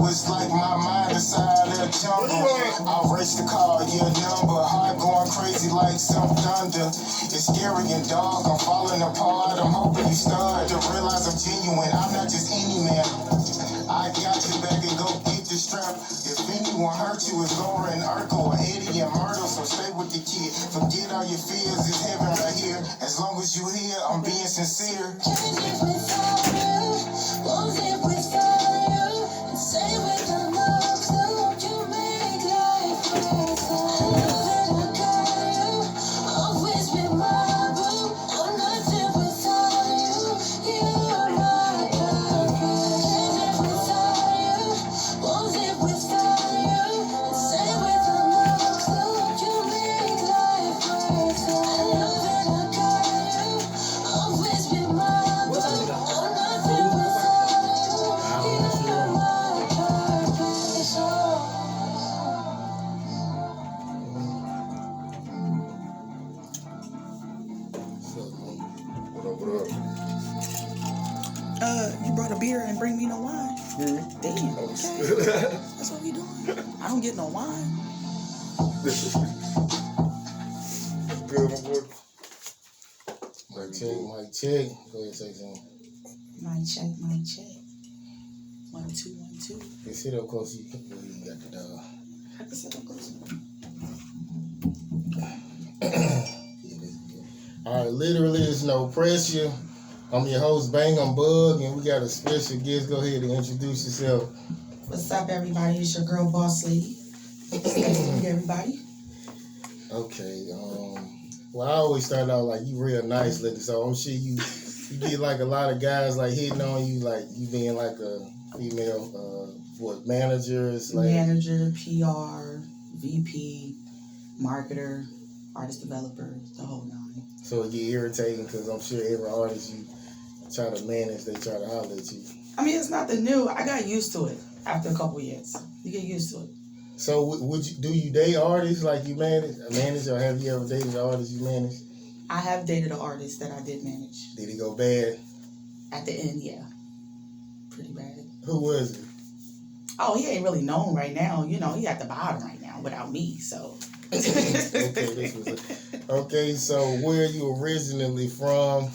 It's like my mind inside the jungle. I race the car, yeah, number. Heart going crazy like some thunder. It's scary and dark, I'm falling apart. I'm hoping you start to realize I'm genuine. I'm not just any man. I got your back and go get the strap. If anyone hurt you, it's Laura and Urkel or Eddie and Myrtle, so stay with the kid. Forget all your fears, it's heaven right here. As long as you here, I'm being sincere. Can't live without you, won't live without you. And say with the love, don't you make life better. I know that I got you, always be my boo. I'm nothing without you, you're my purpose. Can't live without you, won't live without you. And say with the love, don't you make life better. I know that I got you, always be my boo. I'm nothing without you, you're my purpose. What up, what up? You brought a beer and bring me no wine. Mm-hmm. Damn, okay. That's what we doing. I don't get no wine. Good, my boy. Mic check. Go ahead, say something. Mic check. 1 2 1 2. You sit up close, you got the dog. I can sit up close. Alright, literally, there's no pressure. I'm your host, Bang, I'm Bug, and we got a special guest. Go ahead and introduce yourself. What's up, everybody? It's your girl, Bosslady. Nice to meet everybody. Okay, well, I always start out like you real nice looking, so I'm sure you get like a lot of guys like hitting on you, like you being like a female, managers, like Manager, PR, VP, marketer, artist developer, the whole nine. So it get irritating because I'm sure every artist you try to manage, they try to holler at you. I mean, it's nothing new. I got used to it after a couple years. You get used to it. So do you date artists like you manage, or have you ever dated an artist you manage? I have dated an artist that I did manage. Did it go bad? At the end, yeah. Pretty bad. Who was it? Oh, he ain't really known right now. You know, he at the bottom right now without me, so. Okay, so where are you originally from?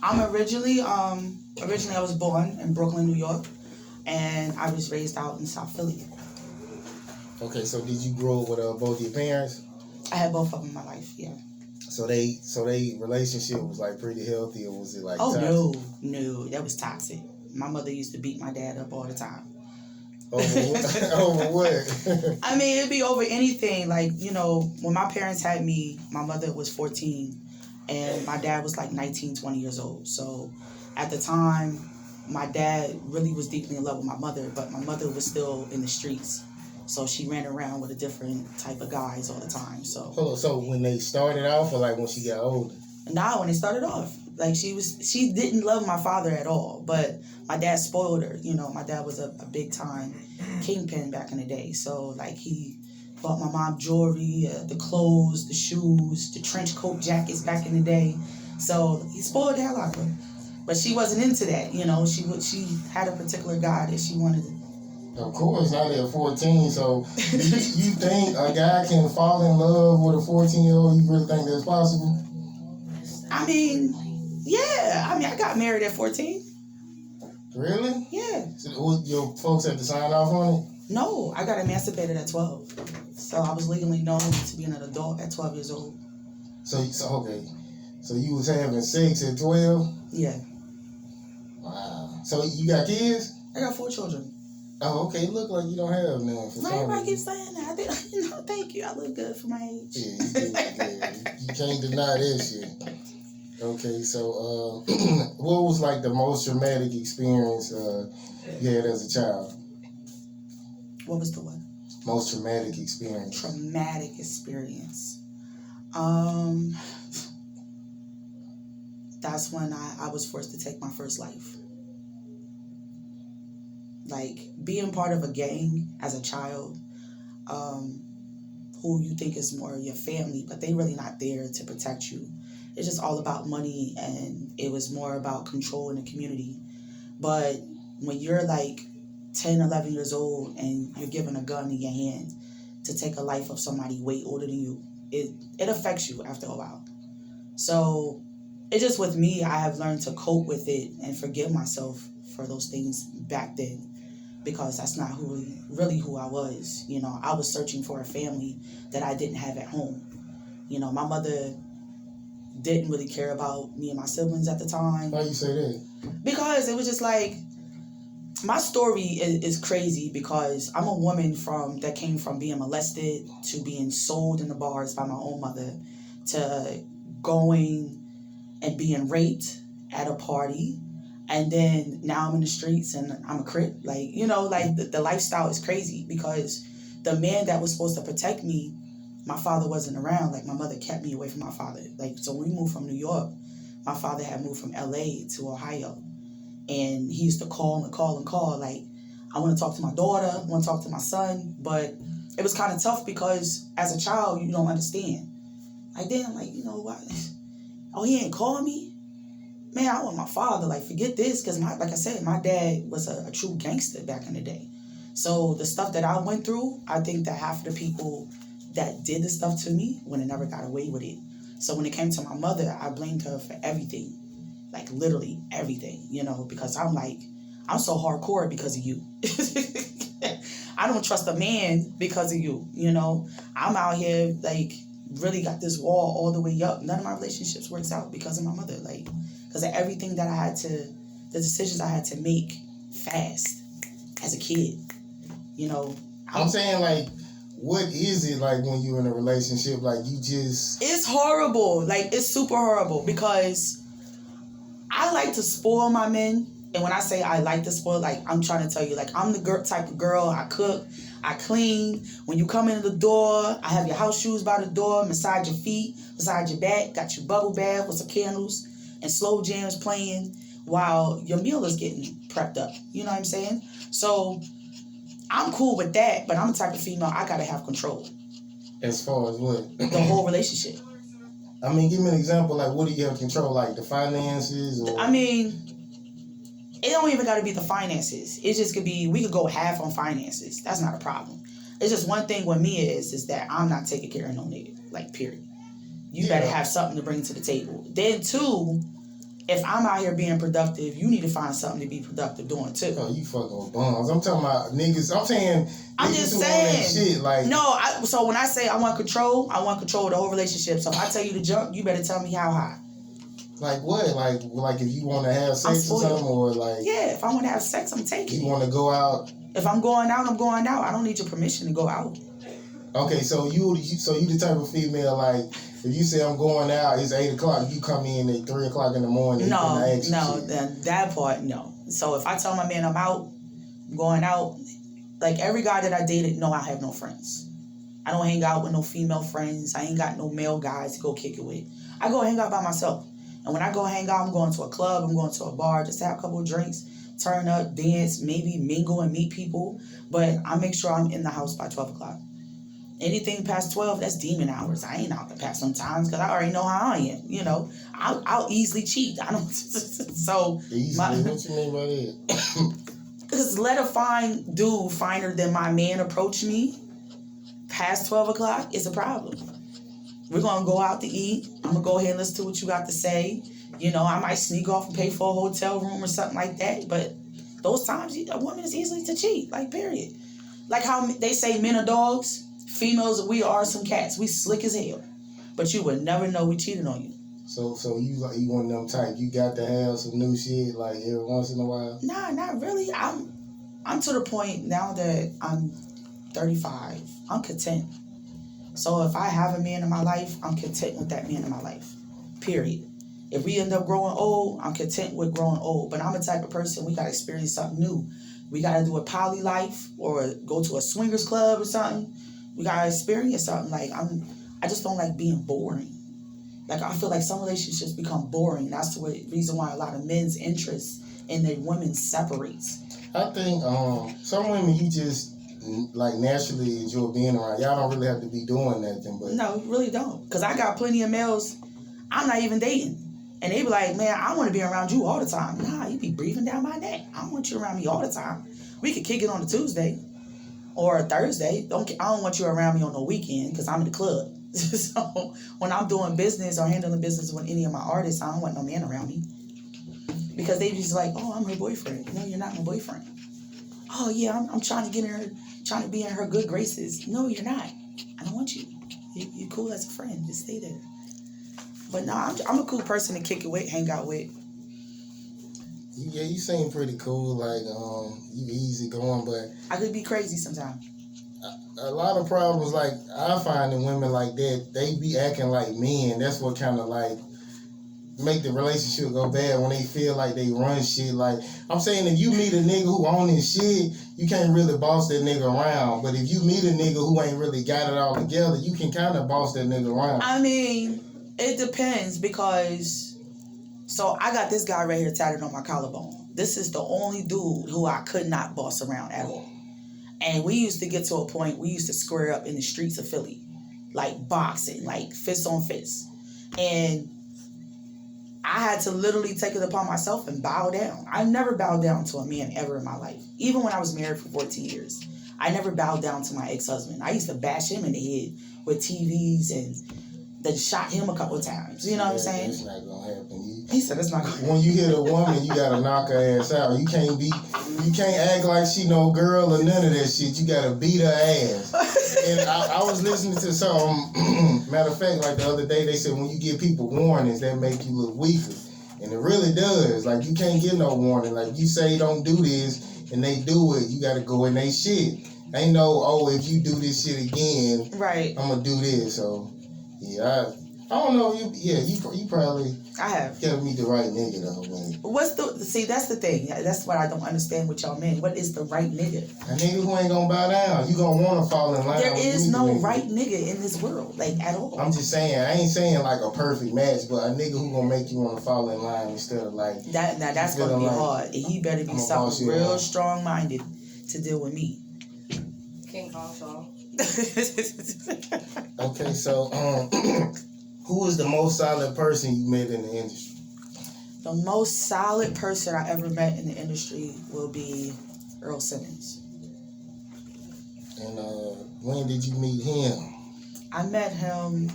I'm originally I was born in Brooklyn, New York, and I was raised out in South Philly. Okay, so did you grow up with both your parents? I had both of them in my life, yeah. So they relationship was like pretty healthy, or was it like toxic? No, that was toxic. My mother used to beat my dad up all the time. Over what? I mean, it'd be over anything. Like, you know, when my parents had me, my mother was 14 and my dad was like 19, 20 years old. So at the time, my dad really was deeply in love with my mother, but my mother was still in the streets. So she ran around with a different type of guys all the time. So hold on, so when they started off or like when she got older? Nah, when they started off. Like she didn't love my father at all, but my dad spoiled her. You know, my dad was a big time kingpin back in the day. So like he bought my mom jewelry, the clothes, the shoes, the trench coat jackets back in the day. So he spoiled the hell out of her. But she wasn't into that. You know, she had a particular guy that she wanted to. Of course, now they're 14. So do you think a guy can fall in love with a 14-year-old? You really think that's possible? I mean, yeah. I mean, I got married at 14. Really? Yeah. So your folks had to sign off on it? No, I got emancipated at 12. So I was legally known to be an adult at 12 years old. So okay. So you was having sex at 12? Yeah. Wow. So you got kids? I got 4 children. Oh, okay. Look like you don't have none. No, everybody keeps saying that. I think, you know, thank you. I look good for my age. Yeah, you do look good. You can't deny that shit. Okay, so what was like the most traumatic experience you had as a child? What was the what? Most traumatic experience. Traumatic experience. That's when I was forced to take my first life. Like, being part of a gang as a child, who you think is more your family, but they really not there to protect you. It's just all about money, and it was more about control in the community. But when you're like 10, 11 years old and you're given a gun in your hand to take a life of somebody way older than you, it affects you after a while. So it's just with me, I have learned to cope with it and forgive myself for those things back then, because that's not really who I was. You know, I was searching for a family that I didn't have at home. You know, my mother didn't really care about me and my siblings at the time. Why you say that? Because it was just like, my story is crazy, because I'm a woman that came from being molested to being sold in the bars by my own mother to going and being raped at a party, and then now I'm in the streets and I'm a Crip. Like, you know, like the lifestyle is crazy, because the man that was supposed to protect me, my father wasn't around. Like, my mother kept me away from my father. Like, so when we moved from New York, my father had moved from LA to Ohio, and he used to call and call and call, like, I want to talk to my daughter, I want to talk to my son. But it was kind of tough, because as a child, you don't understand. Like, damn, like, you know what? Oh, he ain't calling me? Man, I want my father. Like, forget this. Because, like I said, my dad was a true gangster back in the day. So the stuff that I went through, I think that half of the people that did the stuff to me would have never got away with it. So when it came to my mother, I blamed her for everything. Like, literally everything, you know, because I'm like, I'm so hardcore because of you. I don't trust a man because of you, you know. I'm out here, like, really got this wall all the way up. None of my relationships works out because of my mother, like, because of everything that the decisions I had to make fast as a kid, you know. I'm saying, like, what is it like when you're in a relationship? Like, you just... It's horrible. Like, it's super horrible, because I like to spoil my men. And when I say I like to spoil, like, I'm trying to tell you, like, I'm the type of girl, I cook, I clean. When you come in the door, I have your house shoes by the door, massage your feet, massage your back, got your bubble bath with some candles and slow jams playing while your meal is getting prepped up. You know what I'm saying? So I'm cool with that, but I'm the type of female, I gotta have control. As far as what? The whole relationship. I mean, give me an example. Like, what do you have control? Like, the finances? Or... I mean, it don't even got to be the finances. It just could be, we could go half on finances. That's not a problem. It's just one thing with me is that I'm not taking care of no nigga. Like, period. You better have something to bring to the table. Then, two, if I'm out here being productive, you need to find something to be productive doing, too. Oh, you fucking with bums. I'm talking about niggas. I'm saying... I'm just saying. Shit, like... No, so when I say I want control of the whole relationship. So if I tell you to jump, you better tell me how high. Like what? Like if you want to have sex or something, or like... Yeah, if I want to have sex, I'm taking it. You want to go out? If I'm going out, I'm going out. I don't need your permission to go out. Okay, so you the type of female, like, if you say I'm going out, it's 8 o'clock, you come in at 3 o'clock in the morning. No, that part, no. So if I tell my man I'm out, I'm going out, like, every guy that I dated, no, I have no friends. I don't hang out with no female friends. I ain't got no male guys to go kick it with. I go hang out by myself. And when I go hang out, I'm going to a club, I'm going to a bar, just to have a couple of drinks, turn up, dance, maybe mingle and meet people. But I make sure I'm in the house by 12 o'clock. Anything past 12, that's demon hours. I ain't out past sometimes because I already know how I am. You know, I'll easily cheat. I don't. So easily. What you mean by that? Because let a fine dude finer than my man approach me past 12 o'clock is a problem. We're gonna go out to eat. I'm gonna go ahead and listen to what you got to say. You know, I might sneak off and pay for a hotel room or something like that. But those times, a woman is easily to cheat. Like, period. Like how they say men are dogs. Females, we are some cats. We slick as hell. But you would never know we cheated on you. So you one of them type, you got to have some new shit, like, every once in a while? Nah, not really. I'm to the point now that I'm 35. I'm content. So if I have a man in my life, I'm content with that man in my life. Period. If we end up growing old, I'm content with growing old. But I'm the type of person, we got to experience something new. We got to do a poly life or go to a swingers club or something. We got to experience something. Like, I just don't like being boring. Like, I feel like some relationships become boring. That's the reason why a lot of men's interest in their women separates. I think some women, you just, like, naturally enjoy being around. Y'all don't really have to be doing nothing. But no, you really don't. Because I got plenty of males I'm not even dating. And they be like, man, I want to be around you all the time. Nah, you be breathing down my neck. I want you around me all the time. We could kick it on a Tuesday or a Thursday. I don't want you around me on the weekend because I'm in the club. So when I'm doing business or handling business with any of my artists, I don't want no man around me. Because they just like, oh, I'm her boyfriend. No, you're not my boyfriend. Oh yeah, I'm trying to get in her, trying to be in her good graces. No, you're not. I don't want you. You're cool as a friend. Just stay there. But no, I'm a cool person to kick it with, hang out with. Yeah, you seem pretty cool. Like, you easy going, but I could be crazy sometimes. a lot of problems, like, I find in women like that, they be acting like men. That's what kind of, like, make the relationship go bad when they feel like they run shit. Like, I'm saying if you meet a nigga who own his shit, you can't really boss that nigga around. But if you meet a nigga who ain't really got it all together, you can kind of boss that nigga around. I mean, it depends because, so I got this guy right here tatted on my collarbone. This is the only dude who I could not boss around at all. And we used to get to a point, we used to square up in the streets of Philly. Like boxing, like fist on fist. And I had to literally take it upon myself and bow down. I never bowed down to a man ever in my life. Even when I was married for 14 years. I never bowed down to my ex-husband. I used to bash him in the head with TVs and then shot him a couple of times. You know what I'm saying? That's not gonna happen. He said it's not gonna When you hit a woman, you gotta knock her ass out. You can't act like she no girl or none of that shit. You gotta beat her ass. And I was listening to some, matter of fact, like the other day, they said when you give people warnings, that make you look weaker. And it really does. Like, you can't give no warning. Like, you say don't do this, and they do it, you gotta go in they shit. Ain't no, oh, if you do this shit again, right, I'm gonna do this. So, yeah, I don't know. You probably I have gotta meet the right nigga though. Man. See, that's the thing. That's what I don't understand with y'all men. What is the right nigga? A nigga who ain't gonna bow down. You gonna wanna fall in line. There is no nigga. right nigga in this world, like at all. I'm just saying, I ain't saying like a perfect match, but a nigga who gonna make you wanna fall in line instead of like that. Now that's gonna be hard. And he better be something real strong minded to deal with me. King Kong song. Okay, so who is the most solid person you met in the industry? The most solid person I ever met in the industry will be Earl Simmons. And when did you meet him? I met him,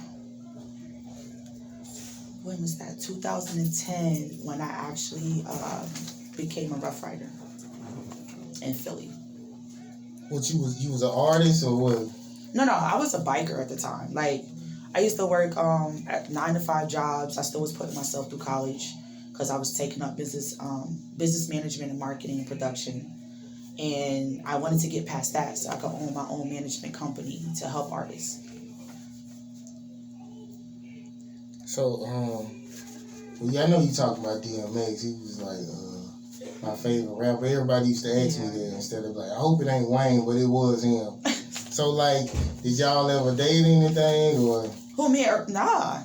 when was that? 2010, when I actually became a Rough Rider in Philly. What, you was an artist or what? No, I was a biker at the time. Like, I used to work at 9 to 5 jobs. I still was putting myself through college because I was taking up business management and marketing and production. And I wanted to get past that so I could own my own management company to help artists. So, well, yeah, I know you talking about DMX. He was like my favorite rapper. Everybody used to ask me that instead of like, I hope it ain't Wayne, but it was him. So, like, did y'all ever date anything or? Who, me? Nah.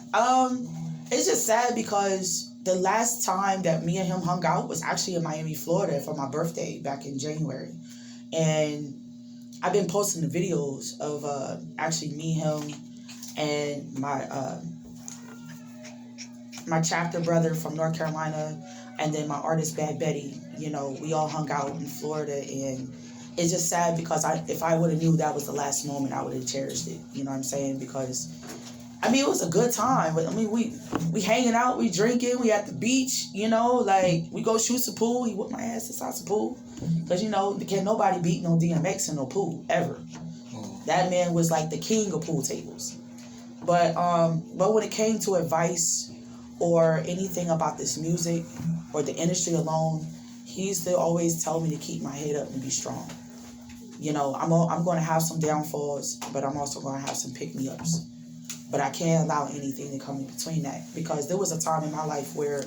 It's just sad because the last time that me and him hung out was actually in Miami, Florida for my birthday back in January. And I've been posting the videos of actually me, him, and my chapter brother from North Carolina, and then my artist Bad Betty. You know, we all hung out in Florida, and it's just sad because if I would have knew that was the last moment, I would have cherished it. You know what I'm saying? Because I mean, it was a good time. But I mean, we hanging out, we drinking, we at the beach. You know, like we go shoot some pool. He whipped my ass inside the pool because you know can't nobody beat no DMX in no pool ever. That man was like the king of pool tables. But when it came to advice or anything about this music or the industry alone, he used to always tell me to keep my head up and be strong. You know, I'm going to have some downfalls, but I'm also going to have some pick-me-ups. But I can't allow anything to come in between that because there was a time in my life where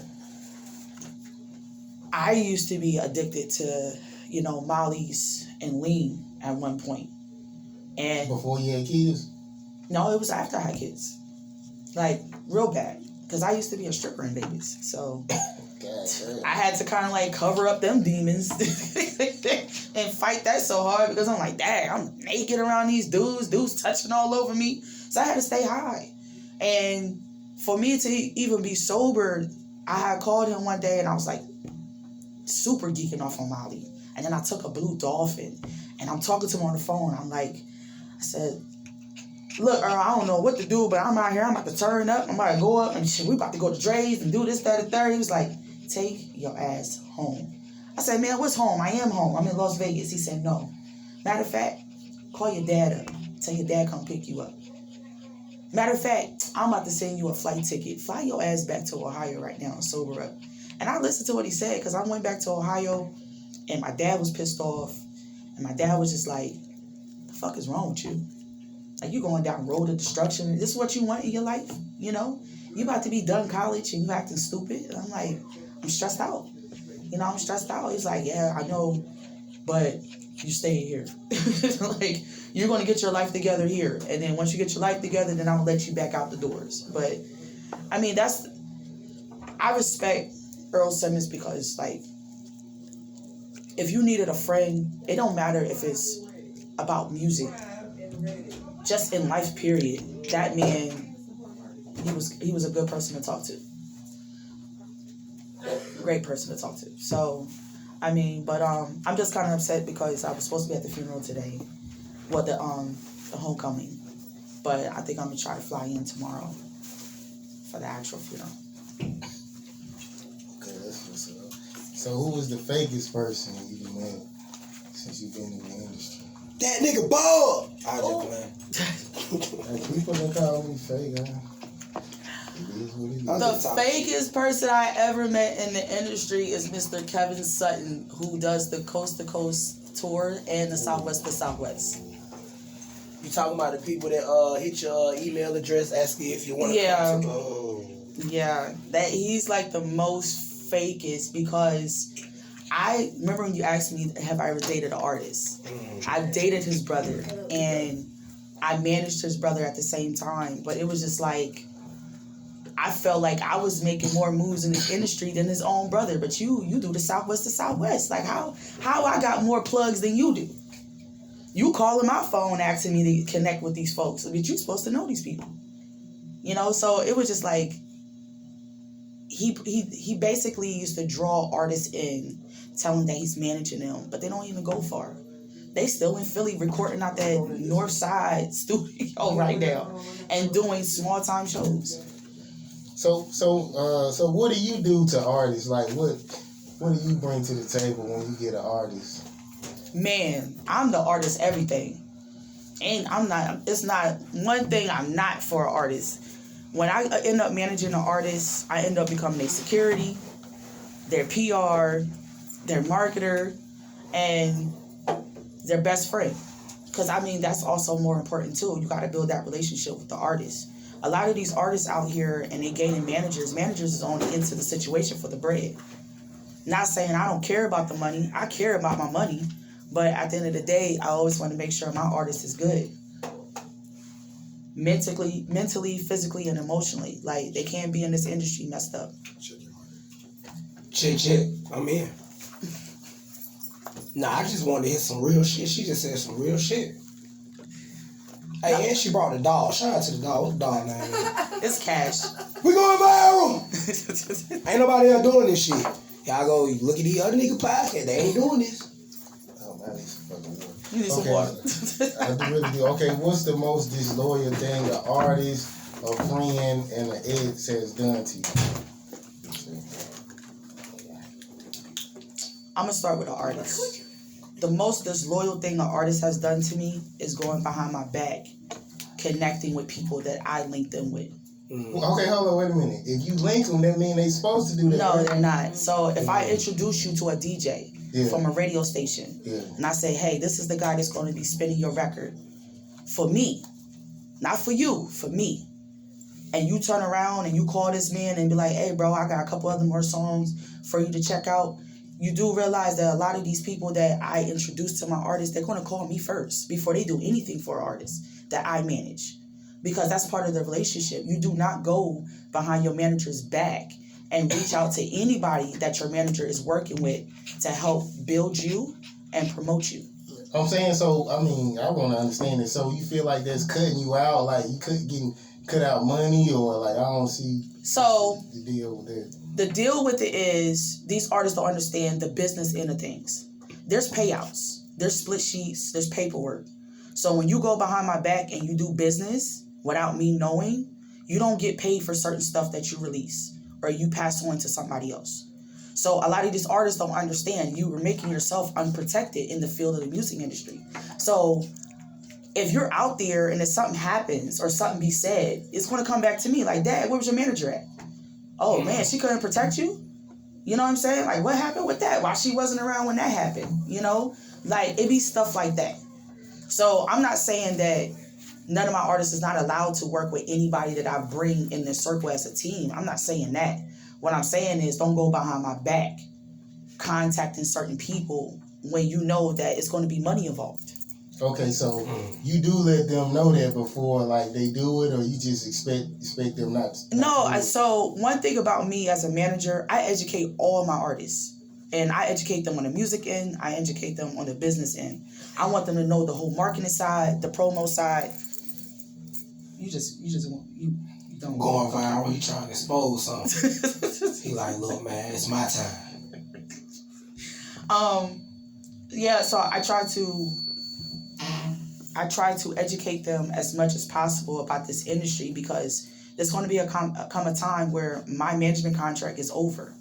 I used to be addicted to, you know, Molly's and lean at one point. And before you had kids? No, it was after I had kids. Like, real bad. Because I used to be a stripper in Vegas. So I had to kind of like cover up them demons and fight that so hard because I'm like, dang, I'm naked around these dudes touching all over me. So I had to stay high. And for me to even be sober, I had called him one day and I was like super geeking off on Molly. And then I took a blue dolphin, and I'm talking to him on the phone. I'm like, I said, look, Earl, I don't know what to do, but I'm out here. I'm about to turn up. I'm about to go up, and shit, we about to go to Dre's and do this, that, and third. He was like, take your ass home. I said, man, what's home? I am home. I'm in Las Vegas. He said, no. Matter of fact, call your dad up. Tell your dad come pick you up. Matter of fact, I'm about to send you a flight ticket. Fly your ass back to Ohio right now and sober up. And I listened to what he said because I went back to Ohio and my dad was pissed off. And my dad was just like, the fuck is wrong with you? Like, you going down the road of destruction. This is what you want in your life, you know? You about to be done college and you acting stupid. And I'm like, I'm stressed out. You know, I'm stressed out. He's like, yeah, I know, but you stay here. Like, you're going to get your life together here. And then once you get your life together, then I'll let you back out the doors. But, I mean, I respect Earl Simmons because, like, if you needed a friend, it don't matter if it's about music. Just in life, period. That man, he was a good person to talk to. Great person to talk to. So, I mean, but I'm just kind of upset because I was supposed to be at the funeral today. Well, the homecoming. But I think I'm gonna try to fly in tomorrow for the actual funeral. Okay, that's what's up. So who was the fakest person you met since you've been in the industry? That nigga Bob! I just playing. Like, people don't call me fake, huh? It is what it is. The fakest person I ever met in the industry is Mr. Kevin Sutton, who does the Coast to Coast tour and the Southwest to Southwest. You talking about the people that hit your email address asking if you want to come to Yeah, that he's like the most fakest because I remember when you asked me, have I ever dated an artist? I dated his brother and I managed his brother at the same time, but it was just like, I felt like I was making more moves in this industry than his own brother, but you do the Southwest to Southwest. Like, how I got more plugs than you do? You calling my phone asking me to connect with these folks, but you supposed to know these people. You know, so it was just like, he basically used to draw artists in, telling that he's managing them, but they don't even go far. They still in Philly recording out that North Side studio right now and doing small time shows. So what do you do to artists? Like, what do you bring to the table when you get an artist? Man, I'm the artist everything. And it's not one thing I'm not for an artist. When I end up managing an artist, I end up becoming their security, their PR, their marketer, and their best friend. Because, I mean, that's also more important, too. You got to build that relationship with the artist. A lot of these artists out here, and they gaining managers. Managers is only into the situation for the bread. Not saying I don't care about the money. I care about my money. But at the end of the day, I always want to make sure my artist is good. Mentally, physically, and emotionally. Like, they can't be in this industry messed up. Check. I'm in. Nah, I just wanted to hit some real shit. She just said some real shit. Hey, and she brought the dog. Shout out to the dog. What's the dog name? It's Cash. We going viral. Ain't nobody else doing this shit. Y'all go look at the other nigga podcast. They ain't doing this. Oh, man, it's fucking water. You need some water. I really do. Okay, what's the most disloyal thing an artist, a friend, and an ex has done to you? I'm going to start with an artist. The most disloyal thing an artist has done to me is going behind my back, connecting with people that I linked them with. Well, okay, hold on, wait a minute. If you link them, that mean they supposed to do that. No, right? they're not. So if I introduce you to a DJ from a radio station, and I say, hey, this is the guy that's going to be spinning your record for me, not for you, for me. And you turn around and you call this man and be like, hey, bro, I got a couple other more songs for you to check out. You do realize that a lot of these people that I introduce to my artists, they're going to call me first before they do anything for an artist that I manage. Because that's part of the relationship. You do not go behind your manager's back and reach out to anybody that your manager is working with to help build you and promote you. I'm saying, so, I mean, I want to understand it. So you feel like that's cutting you out, like you getting cut out money, or like I don't see the deal with that. The deal with it is these artists don't understand the business end of things. there's payouts, there's split sheets, there's paperwork. So when you go behind my back and you do business without me knowing, you don't get paid for certain stuff that you release or you pass on to somebody else. So a lot of these artists don't understand you were making yourself unprotected in the field of the music industry. So if you're out there and if something happens or something be said, it's going to come back to me like, Dad, where was your manager at? Oh man, she couldn't protect you? You know what I'm saying? Like, what happened with that? Why she wasn't around when that happened? You know? Like, it be stuff like that. So I'm not saying that none of my artists is not allowed to work with anybody that I bring in this circle as a team. I'm not saying that. What I'm saying is don't go behind my back contacting certain people when you know that it's going to be money involved. Okay, so you do let them know that before, like, they do it, or you just expect them not to? No, so one thing about me as a manager, I educate all my artists. And I educate them on the music end. I educate them on the business end. I want them to know the whole marketing side, the promo side. You don't Going viral, he trying to expose something. He like, look, man, it's my time. Yeah, so I try to educate them as much as possible about this industry because there's going to be come a time where my management contract is over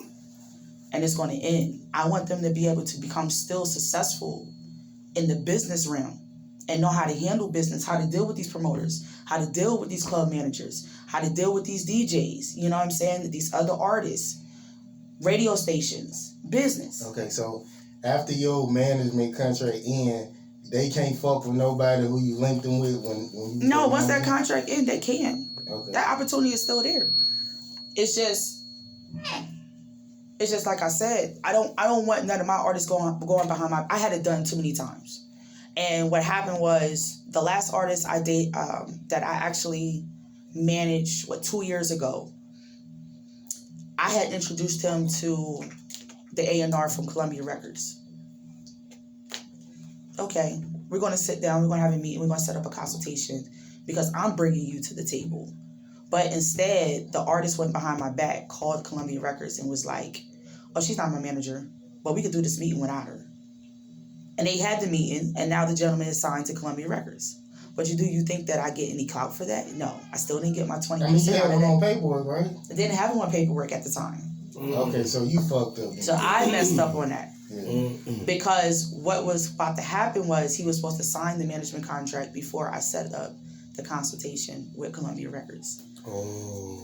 and it's going to end. I want them to be able to become still successful in the business realm and know how to handle business, how to deal with these promoters, how to deal with these club managers, how to deal with these DJs, you know what I'm saying, these other artists, radio stations, business. Okay, so after your management contract end, they can't fuck with nobody who you linked them with when you... No, once that contract ends, they can. Okay. That opportunity is still there. It's just like I said, I don't want none of my artists going behind my... I had it done too many times. And what happened was the last artist I date that I actually managed 2 years ago, I had introduced him to the A&R from Columbia Records. Okay, we're going to sit down, we're going to have a meeting, we're going to set up a consultation because I'm bringing you to the table. But instead, the artist went behind my back, called Columbia Records and was like, oh, she's not my manager, but we could do this meeting without her. And they had the meeting, and now the gentleman is signed to Columbia Records. But do you think that I get any clout for that? No, I still didn't get my 20% I mean, you had out of him on that. paperwork, right? I didn't have him on paperwork at the time. Okay, so you fucked up. So I messed up on that. Yeah. Because what was about to happen was he was supposed to sign the management contract before I set up the consultation with Columbia Records. Oh.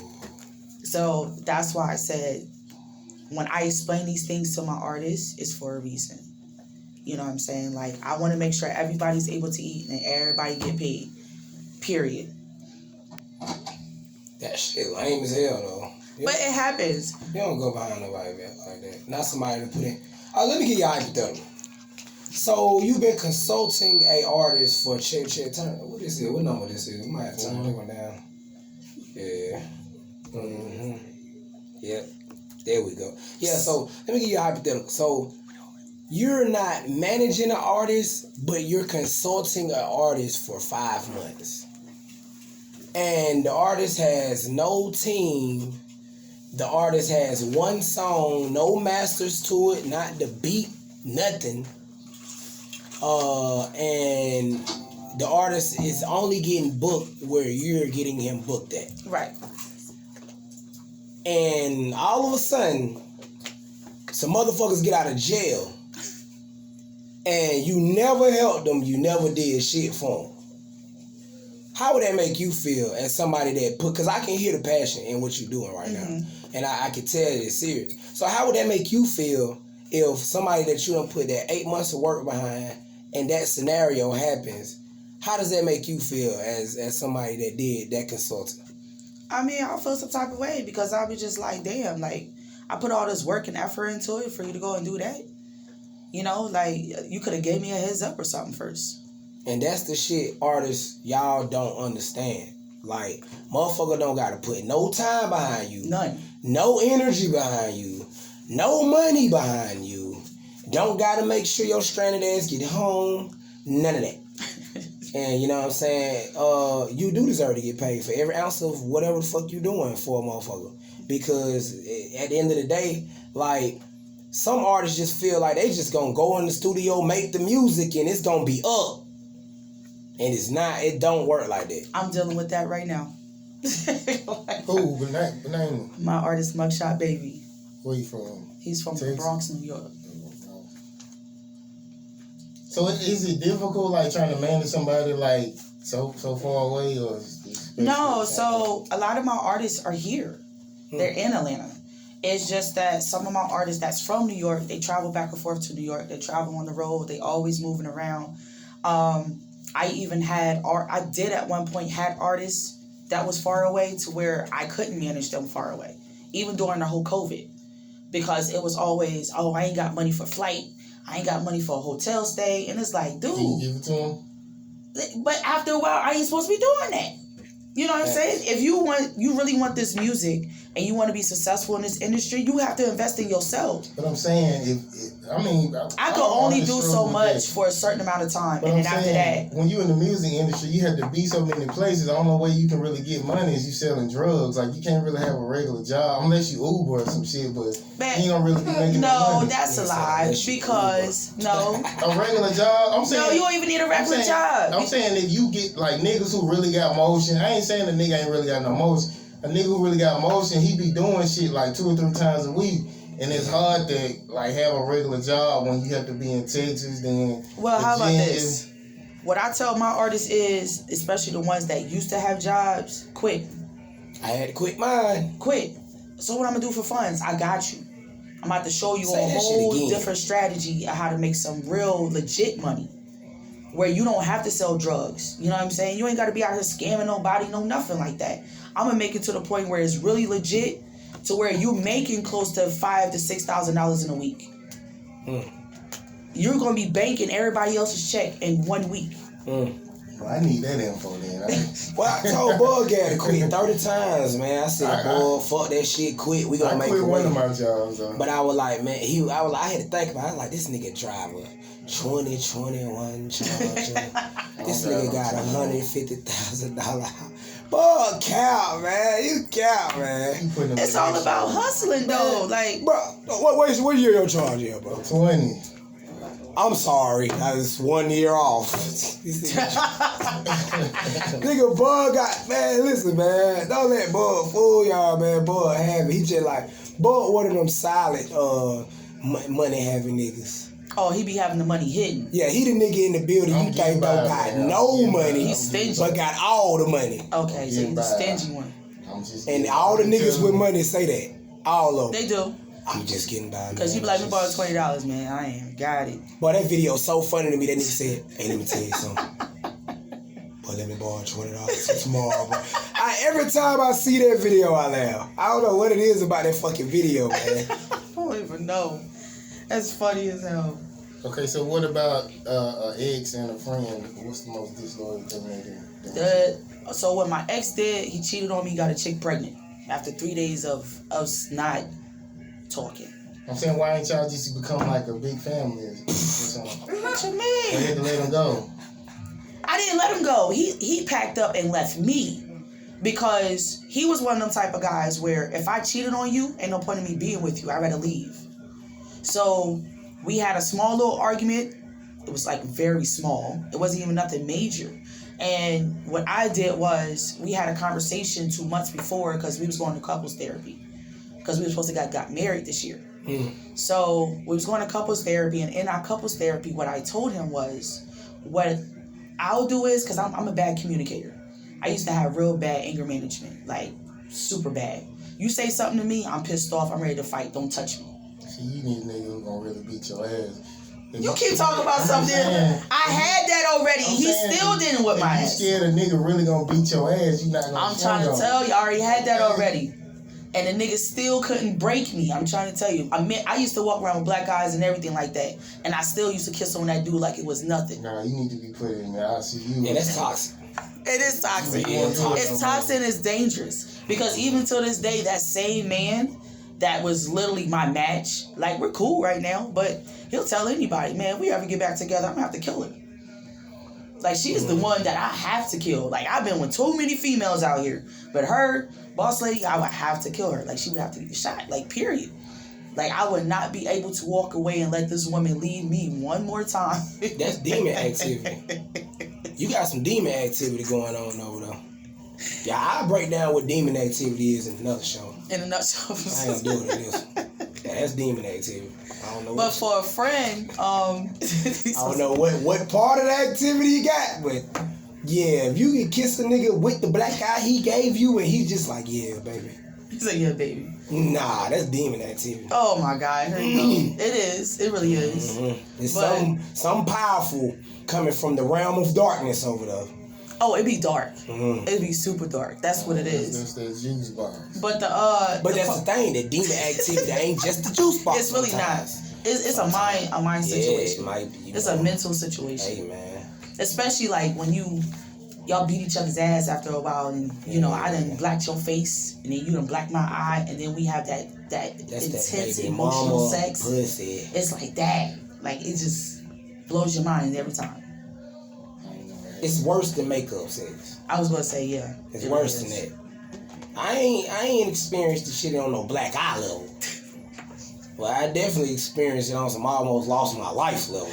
So that's why I said when I explain these things to my artists, it's for a reason. You know what I'm saying? Like, I want to make sure everybody's able to eat and everybody get paid. Period. That shit lame as hell, though. But it happens. You don't go behind nobody like that. Not somebody to put in. Let me give you a hypothetical. So, you've been consulting a artist for turn. What is it? What number this is? We might have to turn that one down. Yeah. Mm-hmm. Yep. There we go. Yeah, so, let me give you a hypothetical. So, you're not managing an artist, but you're consulting an artist for 5 months. And the artist has no team. The artist has one song, no masters to it, not the beat, nothing. And the artist is only getting booked where you're getting him booked at. Right. And all of a sudden, some motherfuckers get out of jail. And you never helped them, you never did shit for them. How would that make you feel as somebody that because I can hear the passion in what you're doing right now. And I can tell it's serious. So how would that make you feel if somebody that you don't put that 8 months of work behind and that scenario happens? How does that make you feel as somebody that did that consulting? I mean, I'll feel some type of way because I'll be just like, damn, like, I put all this work and effort into it for you to go and do that. You know, like, you could have gave me a heads up or something first. And that's the shit artists, y'all don't understand. Like, motherfucker don't gotta put no time behind you. None. No energy behind you. No money behind you. Don't gotta make sure your stranded ass get home. None of that. And you know what I'm saying? You do deserve to get paid for every ounce of whatever the fuck you doing for a motherfucker. Because at the end of the day, like, some artists just feel like they just gonna go in the studio, make the music, and it's gonna be up. And it's not. It don't work like that. I'm dealing with that right now. Who? Banana. My artist, Mugshot Baby. Where you from? He's from the Texas? Bronx, New York. So is it difficult, like trying to manage somebody like so far away, or? No, so a lot of my artists are here. They're in Atlanta. It's just that some of my artists that's from New York, they travel back and forth to New York. They travel on the road. They always moving around. I even had I did at one point had artists that was far away to where I couldn't manage them far away, even during the whole COVID, because it was always, oh, I ain't got money for flight. I ain't got money for a hotel stay. And it's like, dude. Can you give it to him? But after a while, I ain't supposed to be doing that. You know what I'm saying? If you really want this music and you want to be successful in this industry, you have to invest in yourself. But I'm saying, I could only do so much for a certain amount of time, and then after that, when you in the music industry, you have to be so many places. The only way you can really get money is you selling drugs. Like, you can't really have a regular job unless you Uber or some shit. But you don't really be making no money. That's a lie. Because a regular job. I'm saying you don't even need a regular job. I'm saying if you get like niggas who really got motion. I ain't saying the nigga ain't really got no motion. A nigga who really got motion, he be doing shit like 2 or 3 times a week. And it's hard to like have a regular job when you have to be in Texas. Then how about this? What I tell my artists is, especially the ones that used to have jobs, quit. I had to quit mine. Quit. So what I'm gonna do for funds? I got you. I'm about to show you a whole different strategy of how to make some real legit money, where you don't have to sell drugs. You know what I'm saying? You ain't got to be out here scamming nobody, no nothing like that. I'm gonna make it to the point where it's really legit, to where you making close to $5,000 to $6,000 in a week. You're gonna be banking everybody else's check in 1 week. Well, I need that info then. I told Bug to quit 30 times, man. I said, boy, fuck that shit, quit. We gonna make it. I quit one of my jobs, though. But I was like, man, I had to think about it. I was like, this nigga driver, 2021 Charger. This nigga got $150,000. Bug count, man. You count, man. It's all about hustling, though. Like, bro, what year your charge here, bro? 20. I'm sorry, I was 1 year off. Nigga, Bug got, man, listen, man, don't let Bug fool y'all, man. Bug have it. He just like, Bug one of them solid money having niggas. Oh, he be having the money hidden. Yeah, he the nigga in the building you think don't got no money, he's stingy, but got all the money. Okay, so he's the stingy one. And all the niggas with money say that. All of them. They do. I'm just getting by, man. Cause you be like, me borrow $20, man. I ain't got it. Boy, that video is so funny to me. That nigga said, hey, let me tell you something. Boy, let me borrow $20 tomorrow, bro. Every time I see that video, I laugh. I don't know what it is about that fucking video, man. I don't even know. That's funny as hell. Okay, so what about an ex and a friend? What's the most disloyal thing they do? So what my ex did, he cheated on me, got a chick pregnant after 3 days of us not talking. I'm saying, why ain't y'all just become like a big family or something? What you mean? You had to let him go. I didn't let him go. He packed up and left me, because he was one of them type of guys where if I cheated on you, ain't no point in me being with you. I'd rather leave. So we had a small little argument. It was like very small. It wasn't even nothing major. And what I did was, we had a conversation 2 months before, because we was going to couples therapy, because we were supposed to got married this year. So we was going to couples therapy, and in our couples therapy, what I told him was, what I'll do is, because I'm a bad communicator. I used to have real bad anger management, like super bad. You say something to me, I'm pissed off, I'm ready to fight, don't touch me. See, you need a nigga who's gonna really beat your ass. You keep talking about something. I had that already. He still didn't whip my ass. If you scared a nigga really gonna beat your ass, you not gonna. I'm trying to tell you, I already had that already. And the nigga still couldn't break me. I'm trying to tell you. I used to walk around with black eyes and everything like that. And I still used to kiss on that dude like it was nothing. Nah, you need to be put in there. I see you. Yeah, that's toxic. It is toxic. It's toxic and it's dangerous. Because even to this day, that same man that was literally my match, like, we're cool right now, but he'll tell anybody, man, if we ever get back together, I'm gonna have to kill her. Like, she is the one that I have to kill. Like, I've been with too many females out here, but her, Bosslady, I would have to kill her. Like, she would have to get shot, like, period. Like, I would not be able to walk away and let this woman leave me one more time. That's demon activity. You got some demon activity going on over there. Yeah, I'll break down what demon activity is in another show. In a nutshell. I ain't gonna do it in this one. Yeah, that's demon activity. I don't know. But for a friend, I don't know what part of the activity you got, but yeah, if you can kiss a nigga with the black eye he gave you and he's just like, yeah, baby. He's like, yeah, baby. Nah, that's demon activity. Oh my God, here you go. It is. It really is. Mm-hmm. It's something powerful coming from the realm of darkness over there. Oh, it be dark. Mm-hmm. It be super dark. That's what it is. That's that juice box. But that's the thing. That demon activity ain't just the juice box. It's really sometimes. not. It's a mind situation. It might be. It's a mental situation. Hey man. Especially like when y'all beat each other's ass after a while, and you know I done blacked your face, and then you done blacked my eye, and then we have that intense that emotional sex. Pussy. It's like that. Like it just blows your mind every time. It's worse than makeup sex. I was gonna say yeah. It's worse than that. I ain't experienced the shit on no black eye level. Well, I definitely experienced it on some almost lost my life level.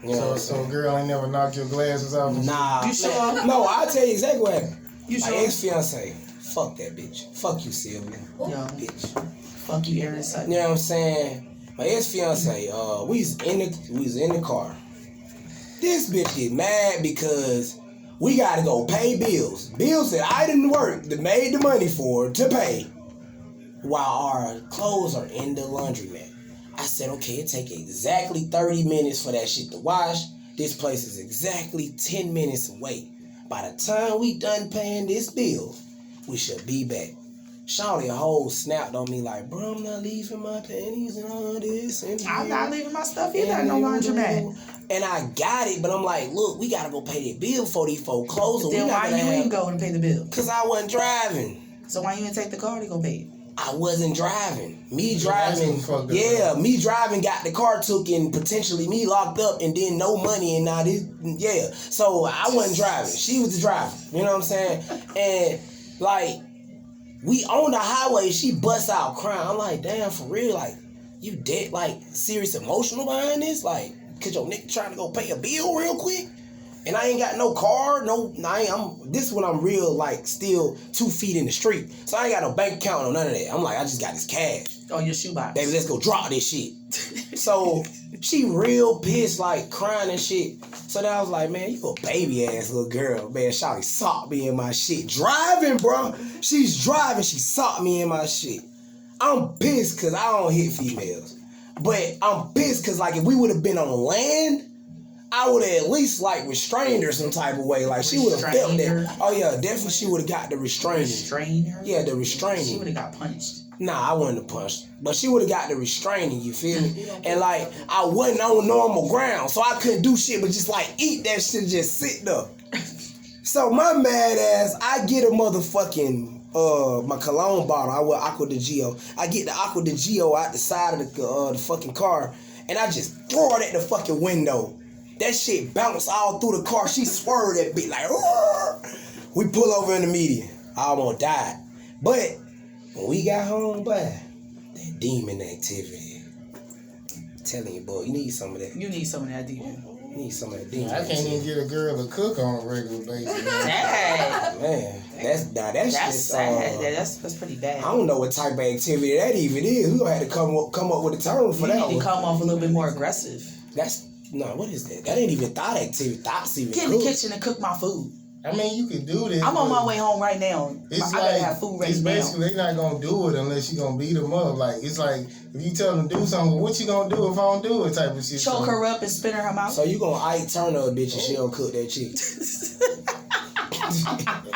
You know So girl ain't never knocked your glasses off? Nah. You sure? No, I'll tell you exactly what happened. You My sure? ex-fiance, fuck that bitch. Fuck you, Sylvia. Yo, Bitch. fuck you, Aaron Sutton. You know what I'm saying? My ex-fiance, we was in the car. This bitch get mad because we gotta go pay bills. Bills that I didn't work, that made the money for to pay, while our clothes are in the laundromat. I said, okay, it take exactly 30 minutes for that shit to wash. This place is exactly 10 minutes away. By the time we done paying this bill, we should be back. Shawty a whole snapped on me like, bro, I'm not leaving my panties and all this. And I'm not leaving my stuff either in no laundromat. And I got it, but I'm like, look, we gotta go pay that bill for these folk clothes. Then why you ain't go and pay the bill? Cause I wasn't driving. So why you didn't take the car to go pay it? I wasn't driving. Me driving got the car took and potentially me locked up and then no money and now this, yeah. So I wasn't driving. She was the driver. You know what I'm saying? And like, we on the highway, she busts out crying. I'm like, damn, for real? Like, you dead, like, serious emotional behind this? Like, cause your nigga trying to go pay a bill real quick? And I ain't got no car, this is when I'm real, like, still 2 feet in the street. So I ain't got no bank account or none of that. I'm like, I just got this cash. Oh, your shoebox. Baby, let's go drop this shit. So she real pissed, like, crying and shit. So then I was like, man, you a baby ass little girl. Man, Shawty socked me in my shit. Driving, bro. She's driving, she socked me in my shit. I'm pissed because I don't hit females. But I'm pissed because, like, if we would have been on land, I would have at least like restrained her some type of way. Like she would have felt that. Oh yeah, definitely she would have got the restraining. Restrain her? Yeah, the restraining. She would have got punched. Nah, I wouldn't have punched. But she would have got the restraining, you feel me? And like I wasn't on normal ground, so I couldn't do shit but just like eat that shit, just sit there. So my mad ass, I get a motherfucking my cologne bottle. I wear Aqua de Gio. I get the Aqua de Gio out the side of the fucking car, and I just throw it at the fucking window. That shit bounced all through the car. She swerved that bitch like, "Arr!" We pull over in the median. I almost died. But when we got home, boy, that demon activity. I'm telling you, boy, you need some of that. You need some of that demon. You need some of that demon. I can't even get a girl to cook on a regular basis. Sad. Man, that's sad. That's pretty bad. I don't know what type of activity that even is. We gonna have to come up with a term for you that. You need to come off a little bit more aggressive. What is that? That ain't even thought activity. Thoughts even. Get in the kitchen and cook my food. I mean, you could do this. I'm on my way home right now. I gotta have food ready now. It's basically, now. they're not gonna do it unless you gonna beat them up. Like, it's like, if you tell them to do something, what you gonna do if I don't do it type of shit. Choke her up and spit in her mouth. So you gonna Ike Turner a bitch and she don't cook that chick.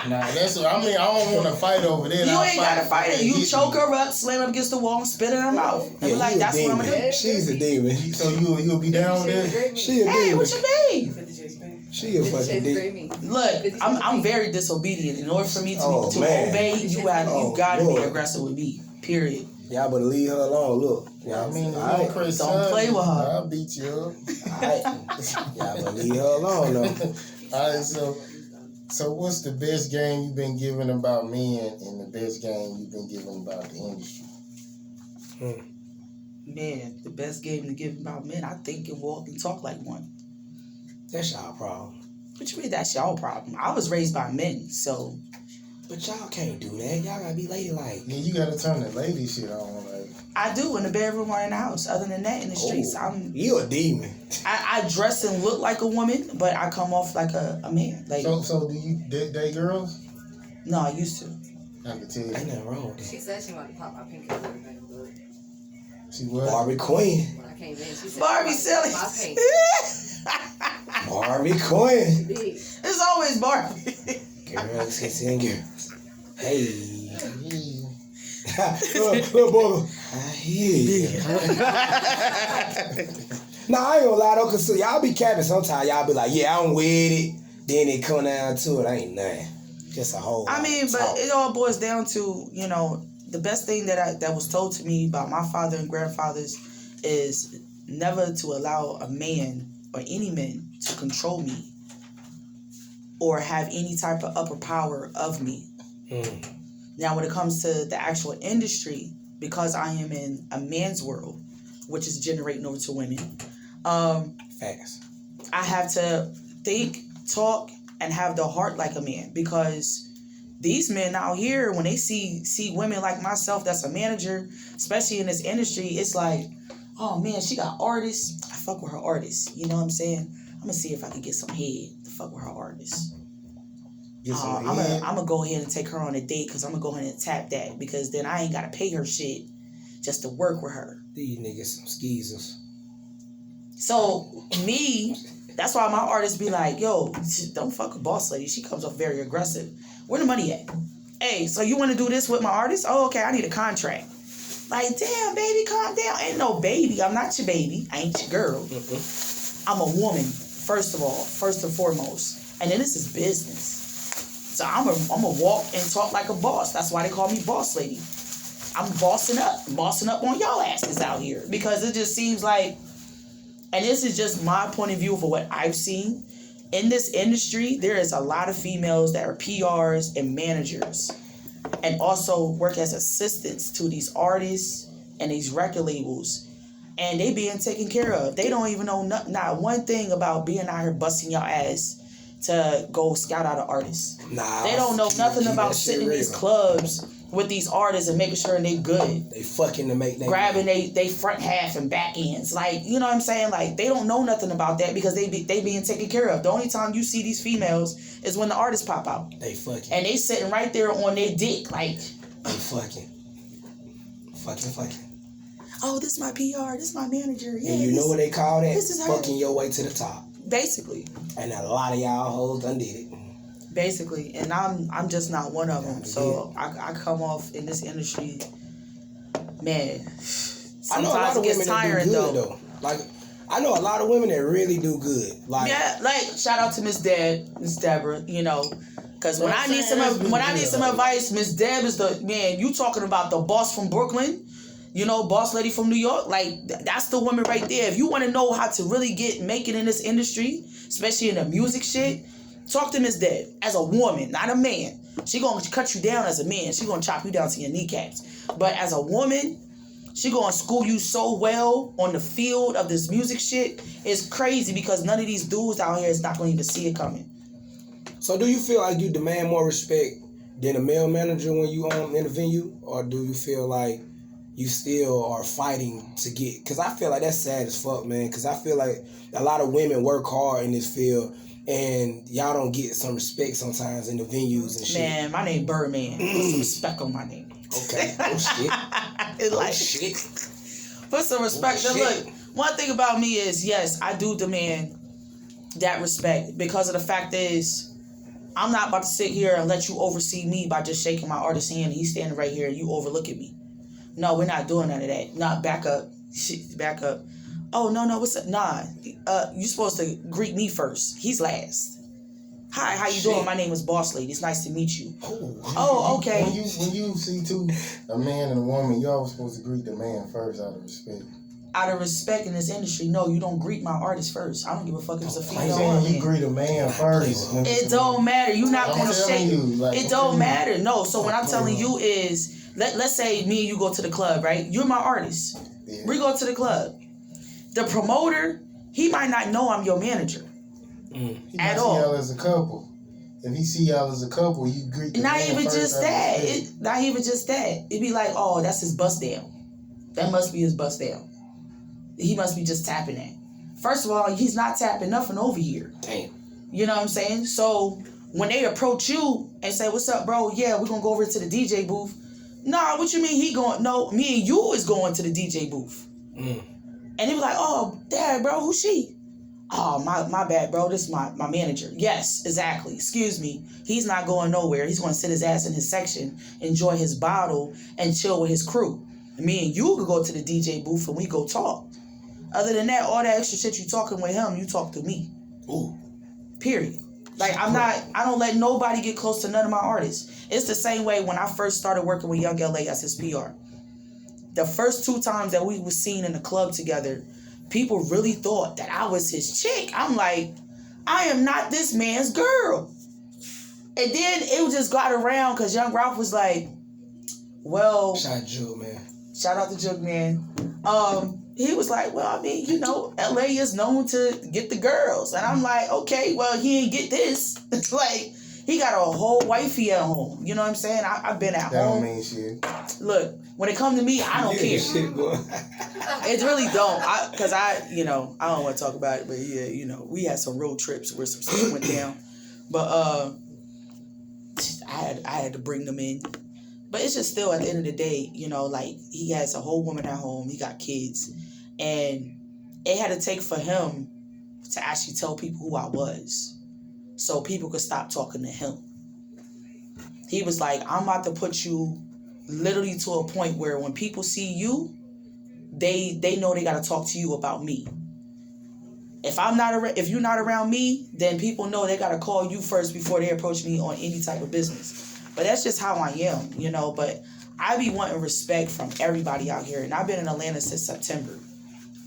Nah, that's what I mean. I don't want to fight over there. You ain't gotta fight her. You choke her up, slam her against the wall, and spit in her mouth. And be like, that's what I'm gonna do. She's a demon. So you'll be down there? She a demon. Hey, what you mean? She a fucking demon. Look, I'm very disobedient. In order for me to obey, you gotta be aggressive with me. Period. Y'all better leave her alone. Look. I mean, don't play with her. I'll beat you up. Y'all better leave her alone though. Alright, so what's the best game you've been given about men and the best game you've been given about the industry? Man, the best game to give about men, I think, and walk and talk like one. That's y'all problem. What you mean that's y'all problem? I was raised by men, so. But y'all can't do that. Y'all gotta be ladylike. Yeah, you gotta turn the lady shit on. Like, I do in the bedroom or in the house. Other than that, in the streets, You a demon. I dress and look like a woman, but I come off like a man. Like, so do you date girls? no, I used to. I can tell you. Ain't nothing wrong with She that. said she wanted to pop my pink and everything, but She was. Barbie Queen. when I came in, she said Barbie she wanted to silly. pop my pink. Barbie Queen. Big. It's always Barbie. Girls, kissing girls. Hey. Yeah. Little boy. I hear you. Nah, I ain't gonna lie though, cause y'all be capping sometimes. Y'all be like, yeah, I'm with it. Then it come down to it, ain't nothing. Just a whole. I mean, but it all boils down to, you know, the best thing that was told to me by my father and grandfathers is never to allow a man or any men to control me or have any type of upper power of me. Now, when it comes to the actual industry, because I am in a man's world, which is generating over to women, Facts. I have to think, talk, and have the heart like a man, because these men out here, when they see women like myself that's a manager, especially in this industry, it's like, oh man, she got artists. I fuck with her artists. You know what I'm saying? I'm gonna see if I can get some head to fuck with her artists. I'm gonna go ahead and take her on a date, because I'm gonna go ahead and tap that, because then I ain't gotta pay her shit just to work with her. These niggas some skeezers. So me, that's why my artists be like, yo, don't fuck with Bosslady. She comes off very aggressive. Where the money at? Hey, so you want to do this with my artist? Oh, okay, I need a contract. Like, damn, baby, calm down. Ain't no baby. I'm not your baby. I ain't your girl. I'm a woman, first of all, first and foremost. And then this is business. So I'm a walk and talk like a boss. That's why they call me Boss Lady. I'm bossing up on y'all asses out here, because it just seems like, and this is just my point of view for what I've seen in this industry, there is a lot of females that are PRs and managers, and also work as assistants to these artists and these record labels, and they being taken care of. They don't even know not one thing about being out here busting your ass to go scout out an artist. Nah, they don't know nothing about sitting in these clubs with these artists and making sure they good. They fucking to make that grabbing they front half and back ends. Like, you know what I'm saying? Like, they don't know nothing about that, because they being taken care of. The only time you see these females is when the artists pop out. They fucking. And they sitting right there on their dick, like, they fucking. oh, this is my PR, this is my manager. Yeah, and you know what they call that? This is her. Fucking your way to the top. Basically. And a lot of y'all hoes done did it. Basically, and I'm just not one of them. So I come off in this industry, man. Sometimes it gets tiring though. Like, I know a lot of women that really do good. Like, yeah, like shout out to Miss Deborah. You know, because when I need some advice, Miss Deb is the man. You talking about the boss from Brooklyn? You know, boss lady from New York. Like, that's the woman right there. If you want to know how to really make it in this industry, especially in the music shit, talk to Miss Deb as a woman, not a man. She gonna cut you down as a man. She gonna chop you down to your kneecaps. But as a woman, she gonna school you so well on the field of this music shit. It's crazy, because none of these dudes out here is not gonna even see it coming. So do you feel like you demand more respect than a male manager when you in the venue, or do you feel like you still are fighting to get? Because I feel like that's sad as fuck, man. Because I feel like a lot of women work hard in this field, and y'all don't get some respect sometimes in the venues and shit. Man, my name Birdman. Put some respect on my name. Okay. Oh shit. Shit. Put some respect. Oh, look, one thing about me is, yes, I do demand that respect, because of the fact is, I'm not about to sit here and let you oversee me by just shaking my artist's hand and he's standing right here and you overlooking me. No, we're not doing none of that. Nah, back up. Shit, back up. Oh, no, what's up? Nah, you're supposed to greet me first. He's last. Hi, how you doing? My name is Boss Lady. It's nice to meet you. Oh, okay. When you see a man and a woman, you always supposed to greet the man first out of respect. Out of respect in this industry, no, you don't greet my artist first. I don't give a fuck if it's a female or a man. You greet a man first. It don't matter. You're not going to shake. It don't matter. No, so what I'm telling you is, let's say me and you go to the club, right? You're my artist. Yeah. We go to the club. The promoter, he might not know I'm your manager. He At might all. see y'all as a couple. If he see y'all as a couple, you greet the Not man even first just out the that. street. Not even just that. It'd be like, oh, that's his bust down. That must be his bust down. He must be just tapping that. First of all, he's not tapping nothing over here. Damn. You know what I'm saying? So when they approach you and say, what's up, bro? Yeah, we're going to go over to the DJ booth. Nah, what you mean he going? No, me and you is going to the DJ booth. And he was like, oh, dad, bro, who's she? Oh, my bad, bro. This is my manager. Yes, exactly. Excuse me. He's not going nowhere. He's going to sit his ass in his section, enjoy his bottle, and chill with his crew. And me and you could go to the DJ booth and we go talk. Other than that, all that extra shit you talking with him, you talk to me. Ooh. Period. Like, I don't let nobody get close to none of my artists. It's the same way when I first started working with Young LA as his PR. The first 2 times that we was seen in the club together, people really thought that I was his chick. I'm like, I am not this man's girl. And then it just got around because Young Ralph was like, well... Shout out Jug, man. Shout out to Jug, man. He was like, well, I mean, you know, LA is known to get the girls. And I'm like, okay, well, he ain't get this. It's like, he got a whole wifey at home. You know what I'm saying? I've been at That home. don't mean shit. Look, when it comes to me, I don't care. Shit, boy. It really don't. Because I don't want to talk about it, but yeah, you know, we had some road trips where some stuff went down. But I had to bring them in. But it's just still at the end of the day, you know, like he has a whole woman at home, he got kids. And it had to take for him to actually tell people who I was. So people could stop talking to him. He was like, I'm about to put you literally to a point where when people see you, they know they gotta talk to you about me. If you're not around me, then people know they gotta call you first before they approach me on any type of business. But that's just how I am, you know. But I be wanting respect from everybody out here, and I've been in Atlanta since September,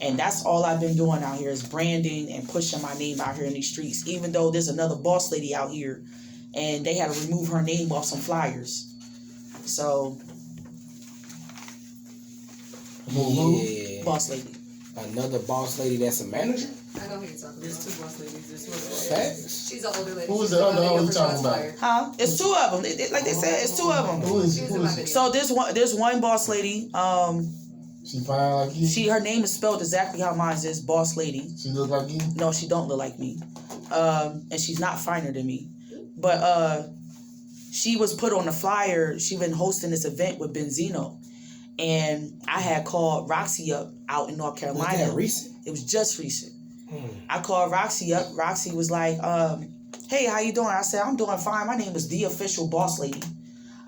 and that's all I've been doing out here is branding and pushing my name out here in these streets. Even though there's another Bosslady out here, and they had to remove her name off some flyers. So, Yeah. Bosslady. Another boss lady that's a manager? I know who you're talking about. There's 2 boss ladies. There's one. Facts. She's an older lady. Who was She's the other one hoe of you talking shots about? fired. Huh? It's 2 of them. Like they said, it's 2 of them. Who is She was who in my is video. So there's one boss lady. she fine like you? Her name is spelled exactly how mine is, Boss Lady. She look like you? No, she don't look like me. And she's not finer than me. But she was put on the flyer. She been hosting this event with Benzino. And I had called Roxy up out in North Carolina. Was that recent? It was just recent. I called Roxy up. Roxy was like, hey, how you doing? I said, I'm doing fine. My name is The Official Boss Lady.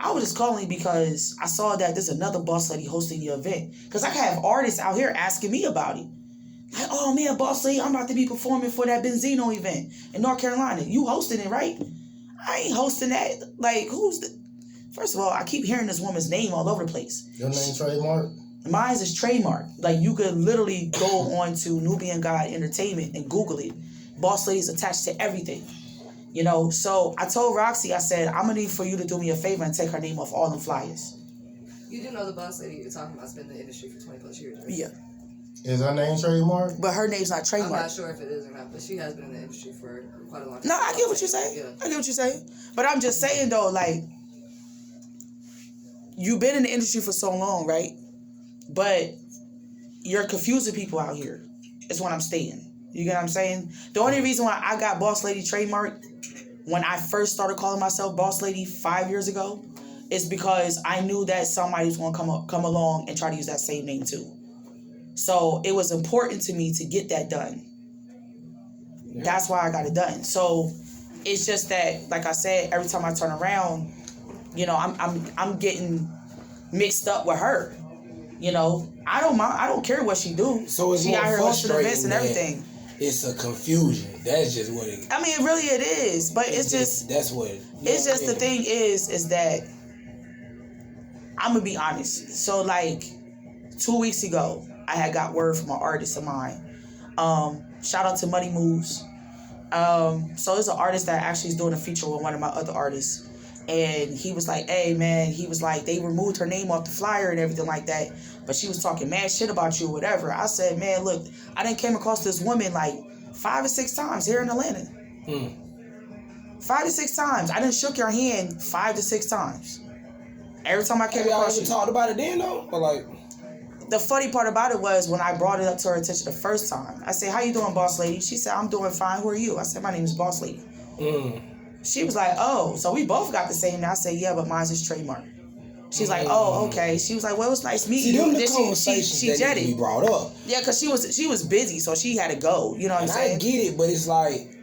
I was just calling because I saw that there's another boss lady hosting your event. Because I have artists out here asking me about it. Like, oh man, boss lady, I'm about to be performing for that Benzino event in North Carolina. You hosting it, right? I ain't hosting that. Like, First of all, I keep hearing this woman's name all over the place. Your name trademark? Mine's is trademark. Like, you could literally go on to Nubian God Entertainment and Google it. Boss lady's attached to everything. You know, so I told Roxy, I said, I'm going to need for you to do me a favor and take her name off all them flyers. You do know the boss lady you're talking about's been in the industry for 20 plus years, right? Yeah. Is her name trademark? But her name's not I'm trademark. not sure if it is or not, but she has been in the industry for quite a long time. No, I get what you're saying. Yeah. I get what you're saying. But I'm just saying, though, like, you've been in the industry for so long, right? But you're confusing people out here. Is what I'm stating. You get what I'm saying? The only reason why I got Boss Lady trademark when I first started calling myself Boss Lady 5 years ago is because I knew that somebody was going to come along and try to use that same name too. So it was important to me to get that done. Yeah. That's why I got it done. So it's just that, like I said, every time I turn around, you know, I'm getting mixed up with her. You know, I don't mind. I don't care what she do. So it's she more out here hosting events and everything. It's a confusion. That's just what it. I mean, really, it is. But it's just that's what. It's just the thing is that I'm gonna be honest. So like 2 weeks ago, I had got word from an artist of mine. Shout out to Money Moves. So it's an artist that actually is doing a feature with one of my other artists. And he was like, hey, man, he was like, they removed her name off the flyer and everything like that. But she was talking mad shit about you or whatever. I said, man, look, I done came across this woman like 5 or 6 times here in Atlanta. 5 to 6 times. I done shook your hand 5 to 6 times. Every time I came across you. Talked about it then, though? Or like... The funny part about it was when I brought it up to her attention the first time. I said, how you doing, boss lady? She said, I'm doing fine. Who are you? I said, my name is Bosslady. She was like, oh, so we both got the same name. I said, yeah, but mine's is trademark. She's like, oh, okay. She was like, well, it was nice meeting you. Them the conversations she that jetted. need to be brought up. Yeah, because she was busy, so she had to go. You know what I'm saying? I get it, but it's like,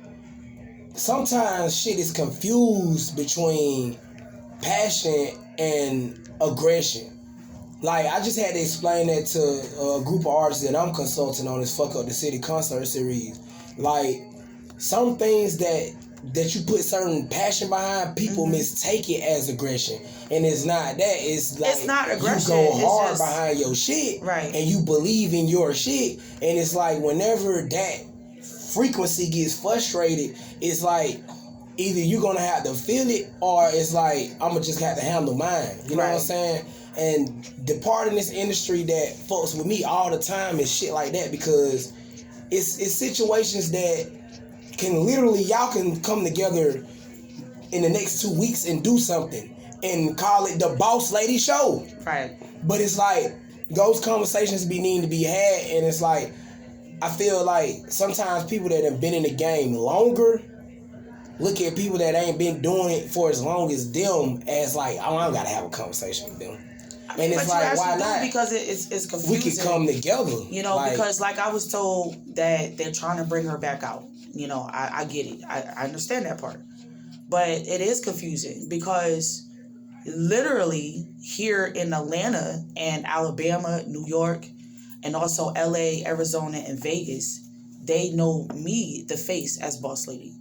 sometimes shit is confused between passion and aggression. Like, I just had to explain that to a group of artists that I'm consulting on this Fuck Up the City concert series. Like, some things that you put certain passion behind, people mistake it as aggression. And it's not that. It's like, it's not aggression. You go hard just behind your shit. Right. And you believe in your shit. And it's like, whenever that frequency gets frustrated, it's like, either you're going to have to feel it, or it's like, I'm going to just have to handle mine. You know what I'm saying? And the part in this industry that fucks with me all the time is shit like that, because it's situations that can literally, y'all can come together in the next 2 weeks and do something and call it the Bosslady show. Right. But it's like, those conversations need to be had, and it's like, I feel like sometimes people that have been in the game longer look at people that ain't been doing it for as long as them as like, oh, I gotta have a conversation with them. And it's like, why not? Because it's confusing. We could come together. You know, because like I was told that they're trying to bring her back out. You know, I get it. I understand that part. But it is confusing because literally here in Atlanta and Alabama, New York, and also LA, Arizona, and Vegas, they know me, the face, as Bosslady.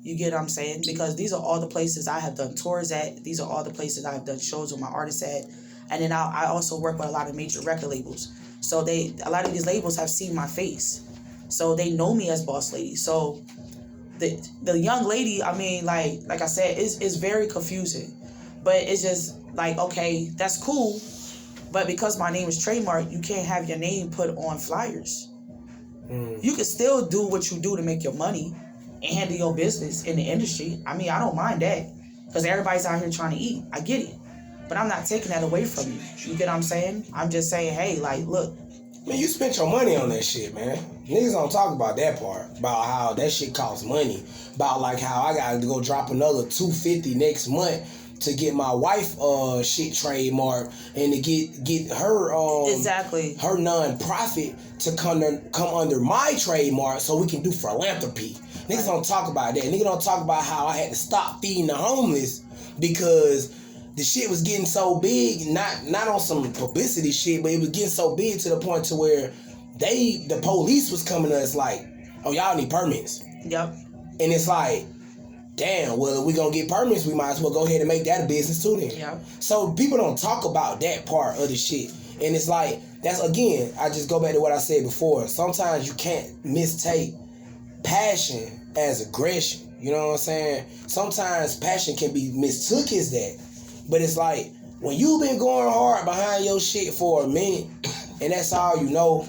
You get what I'm saying? Because these are all the places I have done tours at. These are all the places I have done shows with my artists at. And then I also work with a lot of major record labels. So a lot of these labels have seen my face. So they know me as Bosslady. So the young lady, I mean, like I said, is very confusing. But it's just like, okay, that's cool. But because my name is trademark, you can't have your name put on flyers. You can still do what you do to make your money and handle your business in the industry. I mean, I don't mind that. Because everybody's out here trying to eat. I get it. But I'm not taking that away from you. You get what I'm saying? I'm just saying, hey, like, look. Man, you spent your money on that shit, man. Niggas don't talk about that part. About how that shit costs money. About like how I gotta go drop another $250 next month to get my wife shit trademark and to get her exactly her non-profit to come under my trademark so we can do philanthropy. Niggas don't talk about that. Niggas don't talk about how I had to stop feeding the homeless because the shit was getting so big, not on some publicity shit, but it was getting so big to the point to where the police was coming to us like, oh, y'all need permits. Yep. And it's like, damn, well, if we gonna get permits, we might as well go ahead and make that a business too then. Yep. So people don't talk about that part of the shit. And it's like, that's, again, I just go back to what I said before. Sometimes you can't mistake passion as aggression. You know what I'm saying? Sometimes passion can be mistook as that. But it's like, when you've been going hard behind your shit for a minute, and that's all you know,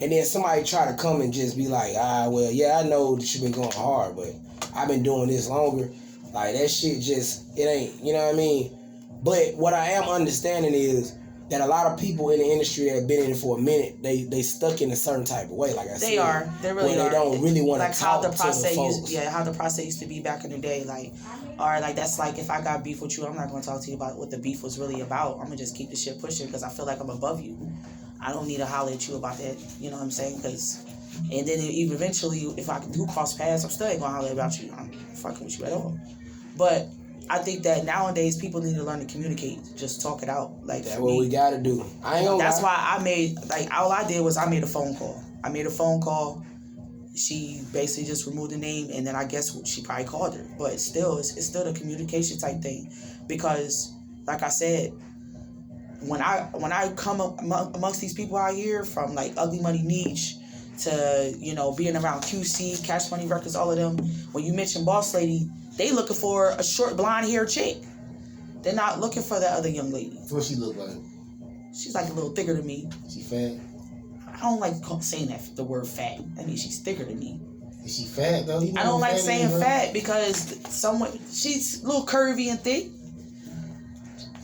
and then somebody try to come and just be like, well, yeah, I know that you've been going hard, but I've been doing this longer. Like, that shit just, it ain't, you know what I mean? But what I am understanding is that a lot of people in the industry that have been in it for a minute, they stuck in a certain type of way, like I said. They really are. They don't really want to talk how the to process the folks. how the process used to be back in the day, like, or like that's like if I got beef with you, I'm not going to talk to you about what the beef was really about. I'm gonna just keep the shit pushing because I feel like I'm above you. I don't need to holler at you about that. You know what I'm saying? And then eventually, if I do cross paths, I'm still ain't gonna holler about you. I'm fucking with you at all. But I think that nowadays people need to learn to communicate, just talk it out. Like that's what we gotta do. That's why I made, like, all I did was I made a phone call. She basically just removed the name, and then I guess she probably called her. But still, it's still a communication type thing, because, like I said, when I come up amongst these people out here, from like Ugly Money Niche to, you know, being around QC, Cash Money Records, all of them, when you mention Bosslady, they looking for a short blonde hair chick. They're not looking for that other young lady. What she look like? She's like a little thicker than me. She fat? I don't like saying the word fat. I mean, she's thicker than me. Is she fat though? I don't like saying fat because she's a little curvy and thick.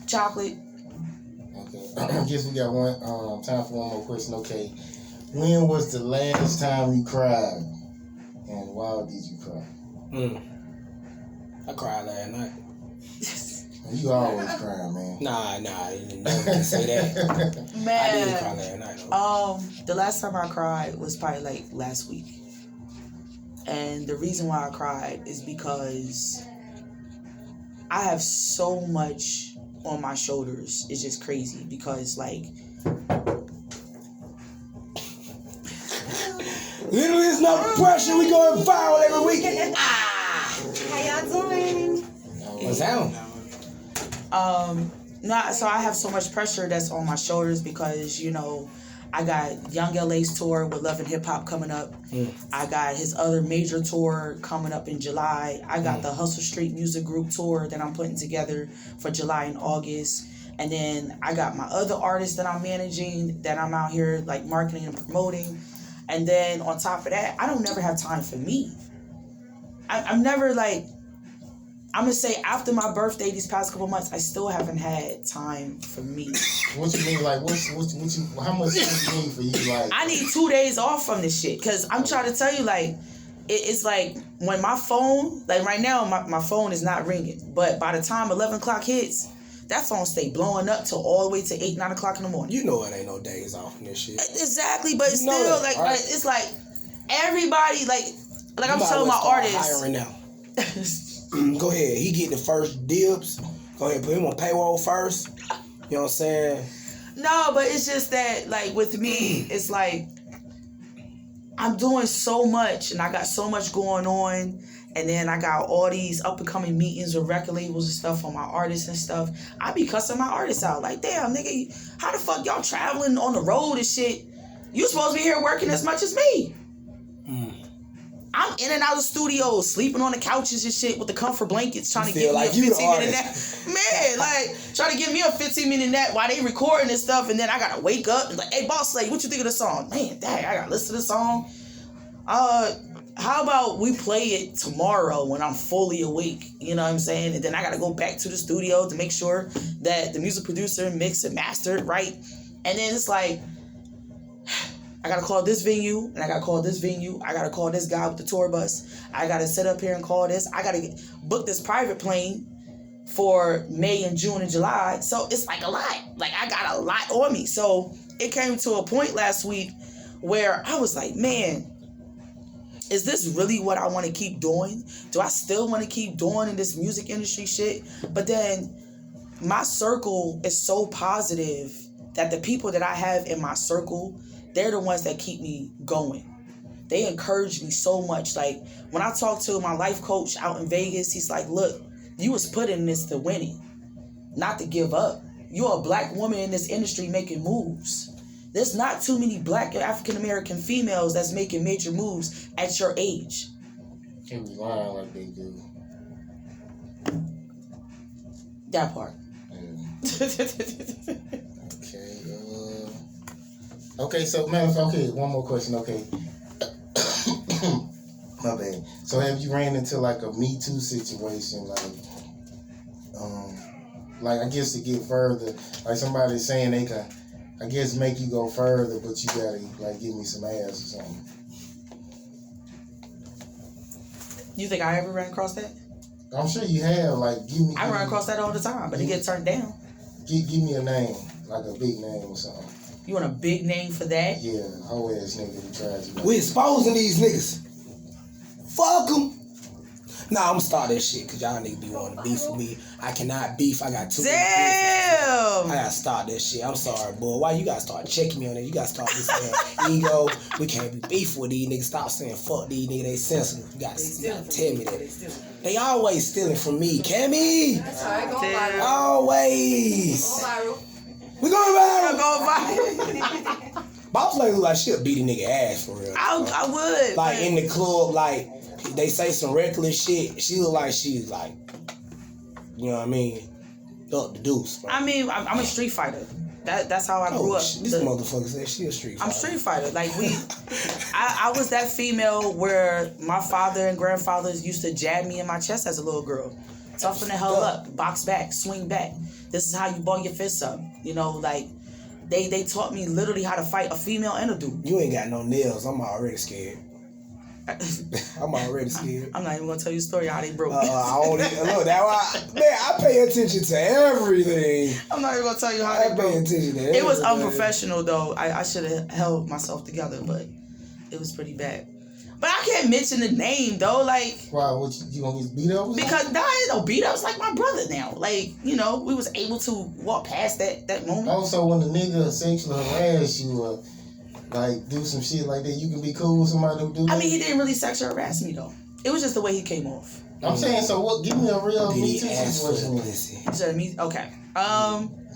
Chocolate. Okay. I guess we got time for one more question. Okay. When was the last time you cried? And why did you cry? I cried last night. You always crying, man. Nah, I didn't never say that. Man. I did cry last night though. The last time I cried was probably like last week. And the reason why I cried is because I have so much on my shoulders. It's just crazy because like Little is no pressure. We going viral every weekend. How y'all doing? What's that? So I have so much pressure that's on my shoulders because, you know, I got Young LA's tour with Love and Hip Hop coming up. I got his other major tour coming up in July. I got the Hustle Street Music Group tour that I'm putting together for July and August. And then I got my other artists that I'm managing that I'm out here like marketing and promoting. And then on top of that, I don't never have time for me. I'm never like, I'm gonna say after my birthday these past couple months, I still haven't had time for me. What you mean? Like, how much time you need for you? Like, I need 2 days off from this shit. Cause I'm trying to tell you, like, it's like when my phone, like right now, my phone is not ringing. But by the time 11 o'clock hits, that phone stay blowing up till all the way to 8, 9 o'clock in the morning. You know it ain't no days off in this shit. Exactly, but it's You know still that, like, right? it's like everybody like I'm telling my Hiring artists. now. Go ahead. He get the first dibs. Go ahead, put him on payroll first. You know what I'm saying? No, but it's just that, like, with me, it's like, I'm doing so much, and I got so much going on, and then I got all these up-and-coming meetings with record labels and stuff for my artists and stuff. I be cussing my artists out, like, damn, nigga, how the fuck y'all traveling on the road and shit? You supposed to be here working as much as me. I'm in and out of studios, sleeping on the couches and shit with the comfort blankets, trying to get me a 15-minute nap. Man, like, trying to get me a 15-minute nap while they recording and stuff, and then I gotta wake up and like, hey, Bosslady, what you think of the song? Man, dang, I gotta listen to the song. How about we play it tomorrow when I'm fully awake? You know what I'm saying? And then I gotta go back to the studio to make sure that the music producer mixed and mastered right. And then it's like, I gotta call this venue, and I gotta call this venue. I gotta call this guy with the tour bus. I gotta sit up here and call this. I gotta book this private plane for May and June and July. So it's like a lot. Like, I got a lot on me. So it came to a point last week where I was like, man, is this really what I want to keep doing? Do I still want to keep doing in this music industry shit? But then my circle is so positive that the people that I have in my circle, they're the ones that keep me going. They encourage me so much. Like, when I talk to my life coach out in Vegas, he's like, look, you was put in this to win it, not to give up. You're a black woman in this industry making moves. There's not too many black African-American females that's making major moves at your age. Can't be lying like they do. That part. Okay, so man, okay, one more question. Okay, my bad. So have you ran into like a Me Too situation, like I guess to get further, like somebody saying they can, I guess make you go further, but you gotta like give me some ass or something. You think I ever ran across that? I'm sure you have. Like, I run across that all the time, but it gets turned down. Give me a name, like a big name or something. You want a big name for that? Yeah, whole ass nigga who tries to. We exposing these niggas. Fuck them. Nah, I'm gonna start that shit because y'all niggas be wanting to beef with me. I cannot beef. I got too many beef. I gotta start that shit. I'm sorry, boy. Why you gotta start checking me on that? You gotta start saying ego. We can't be beef with these niggas. Stop saying fuck these niggas. They sensitive. You gotta tell me that. They always stealing from me. Cammy. That's all right. Go viral. Always. Go viral. We going viral. Go viral. Bosslady look like she'll beat a nigga ass for real. I would. Like in the club, like they say some reckless shit. She look like she's like, you know what I mean? The deuce. Bro. I mean, I'm a street fighter. That's how I grew up. This motherfucker said she a street fighter. I'm street fighter. Like I was that female where my father and grandfathers used to jab me in my chest as a little girl. Toughen the hell up, box back, swing back. This is how you ball your fists up. You know, like they taught me literally how to fight a female and a dude. You ain't got no nails. I'm already scared. I'm already scared. I'm not even gonna tell you a story how they broke. I only look that why I pay attention to everything. I'm not even gonna tell you how I they pay broke. attention to everything. It was unprofessional though. I should have held myself together, but it was pretty bad. But I can't mention the name though, like. Why? What you gonna get beat up? Because no beat up's like my brother now. Like, you know, we was able to walk past that moment. Also, when the nigga sexually harass you or like do some shit like that, you can be cool with somebody who do that. I mean, he didn't really sexually harass me though. It was just the way he came off. I'm saying, so what? Give me a real Did Me he Too ask for the situation. pussy? You said me? Okay.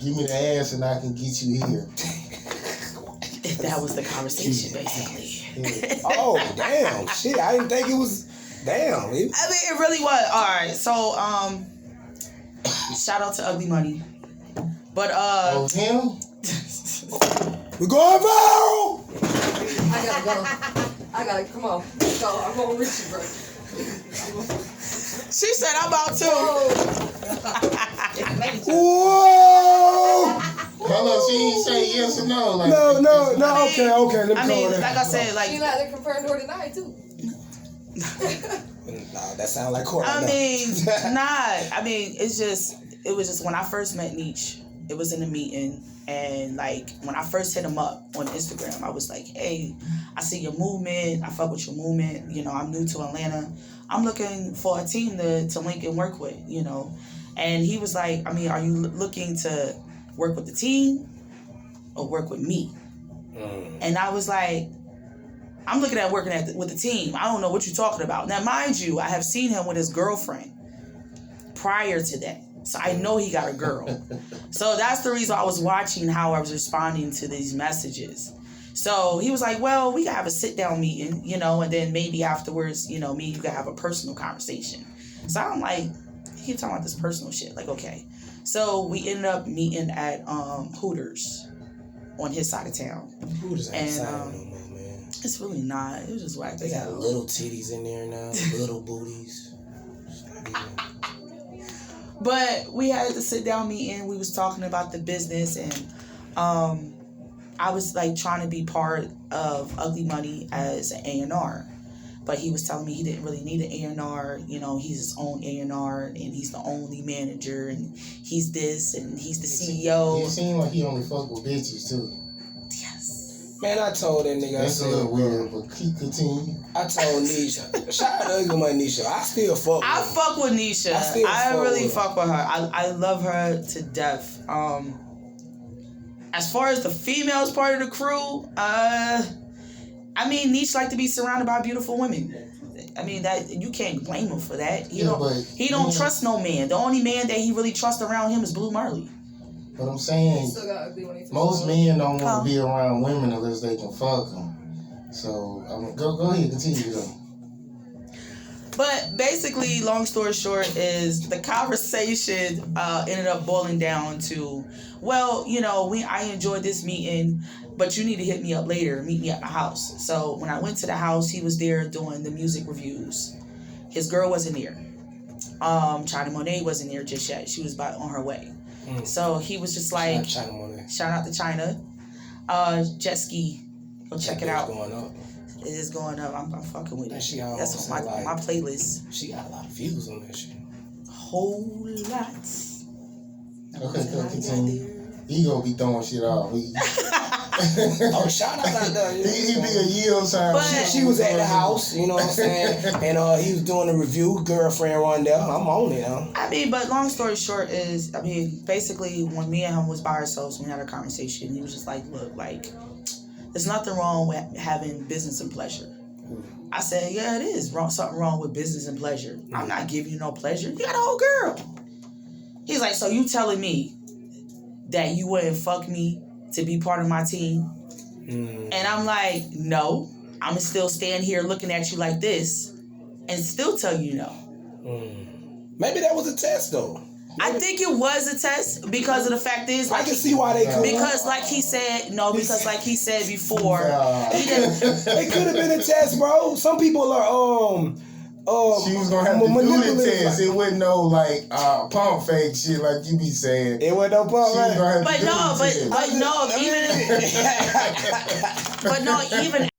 Give me the ass and I can get you here. If that was the conversation, basically. Yeah. Oh damn! Shit, I didn't think it was. Damn. I mean, it really was. All right. So, shout out to Ugly Money. But Oh, him? We're going viral. I gotta go. Come on. Let's go. I'm gonna reach you, bro. she said I'm about to. Whoa! Hold on, she ain't say yes or no. Like, No. I mean, Okay. Let me I call mean, that. like I said, She like let her confirm her tonight too. Nah, that sounds like court. I mean, it was just when I first met Nietzsche, it was in a meeting, and like when I first hit him up on Instagram, I was like, hey, I see your movement, I fuck with your movement, you know, I'm new to Atlanta, I'm looking for a team to link and work with, you know, and he was like, I mean, are you looking to work with the team or work with me? And I was like, I'm looking at working with the team. I don't know what you're talking about. Now, mind you, I have seen him with his girlfriend prior to that. So I know he got a girl. So that's the reason I was watching how I was responding to these messages. So he was like, well, we can have a sit-down meeting, you know, and then maybe afterwards, you know, me and you can have a personal conversation. So I'm like, he keep talking about this personal shit. Like, okay. So we ended up meeting at Hooters on his side of town. Hooters ain't And, signing no more, man. It's really not. It was just whack. They got little titties in there now, little booties. But we had the sit down meeting. We was talking about the business, and I was like trying to be part of Ugly Money as an A&R. But he was telling me he didn't really need an A&R. You know, he's his own A&R, and he's the only manager, and he's this, and he's the CEO. It seemed like he only fuck with bitches too. Yes. Man, I told that nigga. That's a little weird, but keep continue. I told Nisha. Shout out to Ugly Money Nisha. I still fuck with her. I fuck with Nisha. I really fuck with her. I love her to death. As far as the females part of the crew, I mean, Nisha like to be surrounded by beautiful women. I mean, that you can't blame him for that. He don't trust no man. The only man that he really trusts around him is Blue Marley. But I'm saying, Still got Ugly Money for most sure. men don't want to be around women unless they can fuck them. So go ahead, continue though. But basically, long story short, is the conversation ended up boiling down to, well, you know, I enjoyed this meeting, but you need to hit me up later, meet me at my house. So when I went to the house, he was there doing the music reviews. His girl wasn't there. China Monet wasn't there just yet. She was on her way. So he was just like, shout out to China. Jet ski, go check it out. Going up. It is going up. I'm fucking with it. That's on my playlist. She got a lot of views on that shit. Whole lot. Okay, continue. He gonna be throwing shit off. Oh, shout out to that. He be a yield sign. She was at the house, you know what I'm saying? And he was doing a review. Girlfriend run there. I'm on it, huh? I mean, but long story short is, I mean, basically when me and him was by ourselves, we had a conversation. He was just like, look, like, there's nothing wrong with having business and pleasure. I said, yeah, it is. Something wrong with business and pleasure. I'm not giving you no pleasure. You got a whole girl. He's like, so you telling me that you wouldn't fuck me to be part of my team? And I'm like, no. I'm still stand here looking at you like this and still tell you no. Maybe that was a test, though. I think it was a test because of the fact is I like can see why they could. because like he said before Nah. he didn't. It could have been a test, bro. Some people are She was gonna have to do the manipulative. test. It wasn't no like pump fake shit like you be saying. It wasn't no pump, She was man. gonna have But to do no, the test. but no, even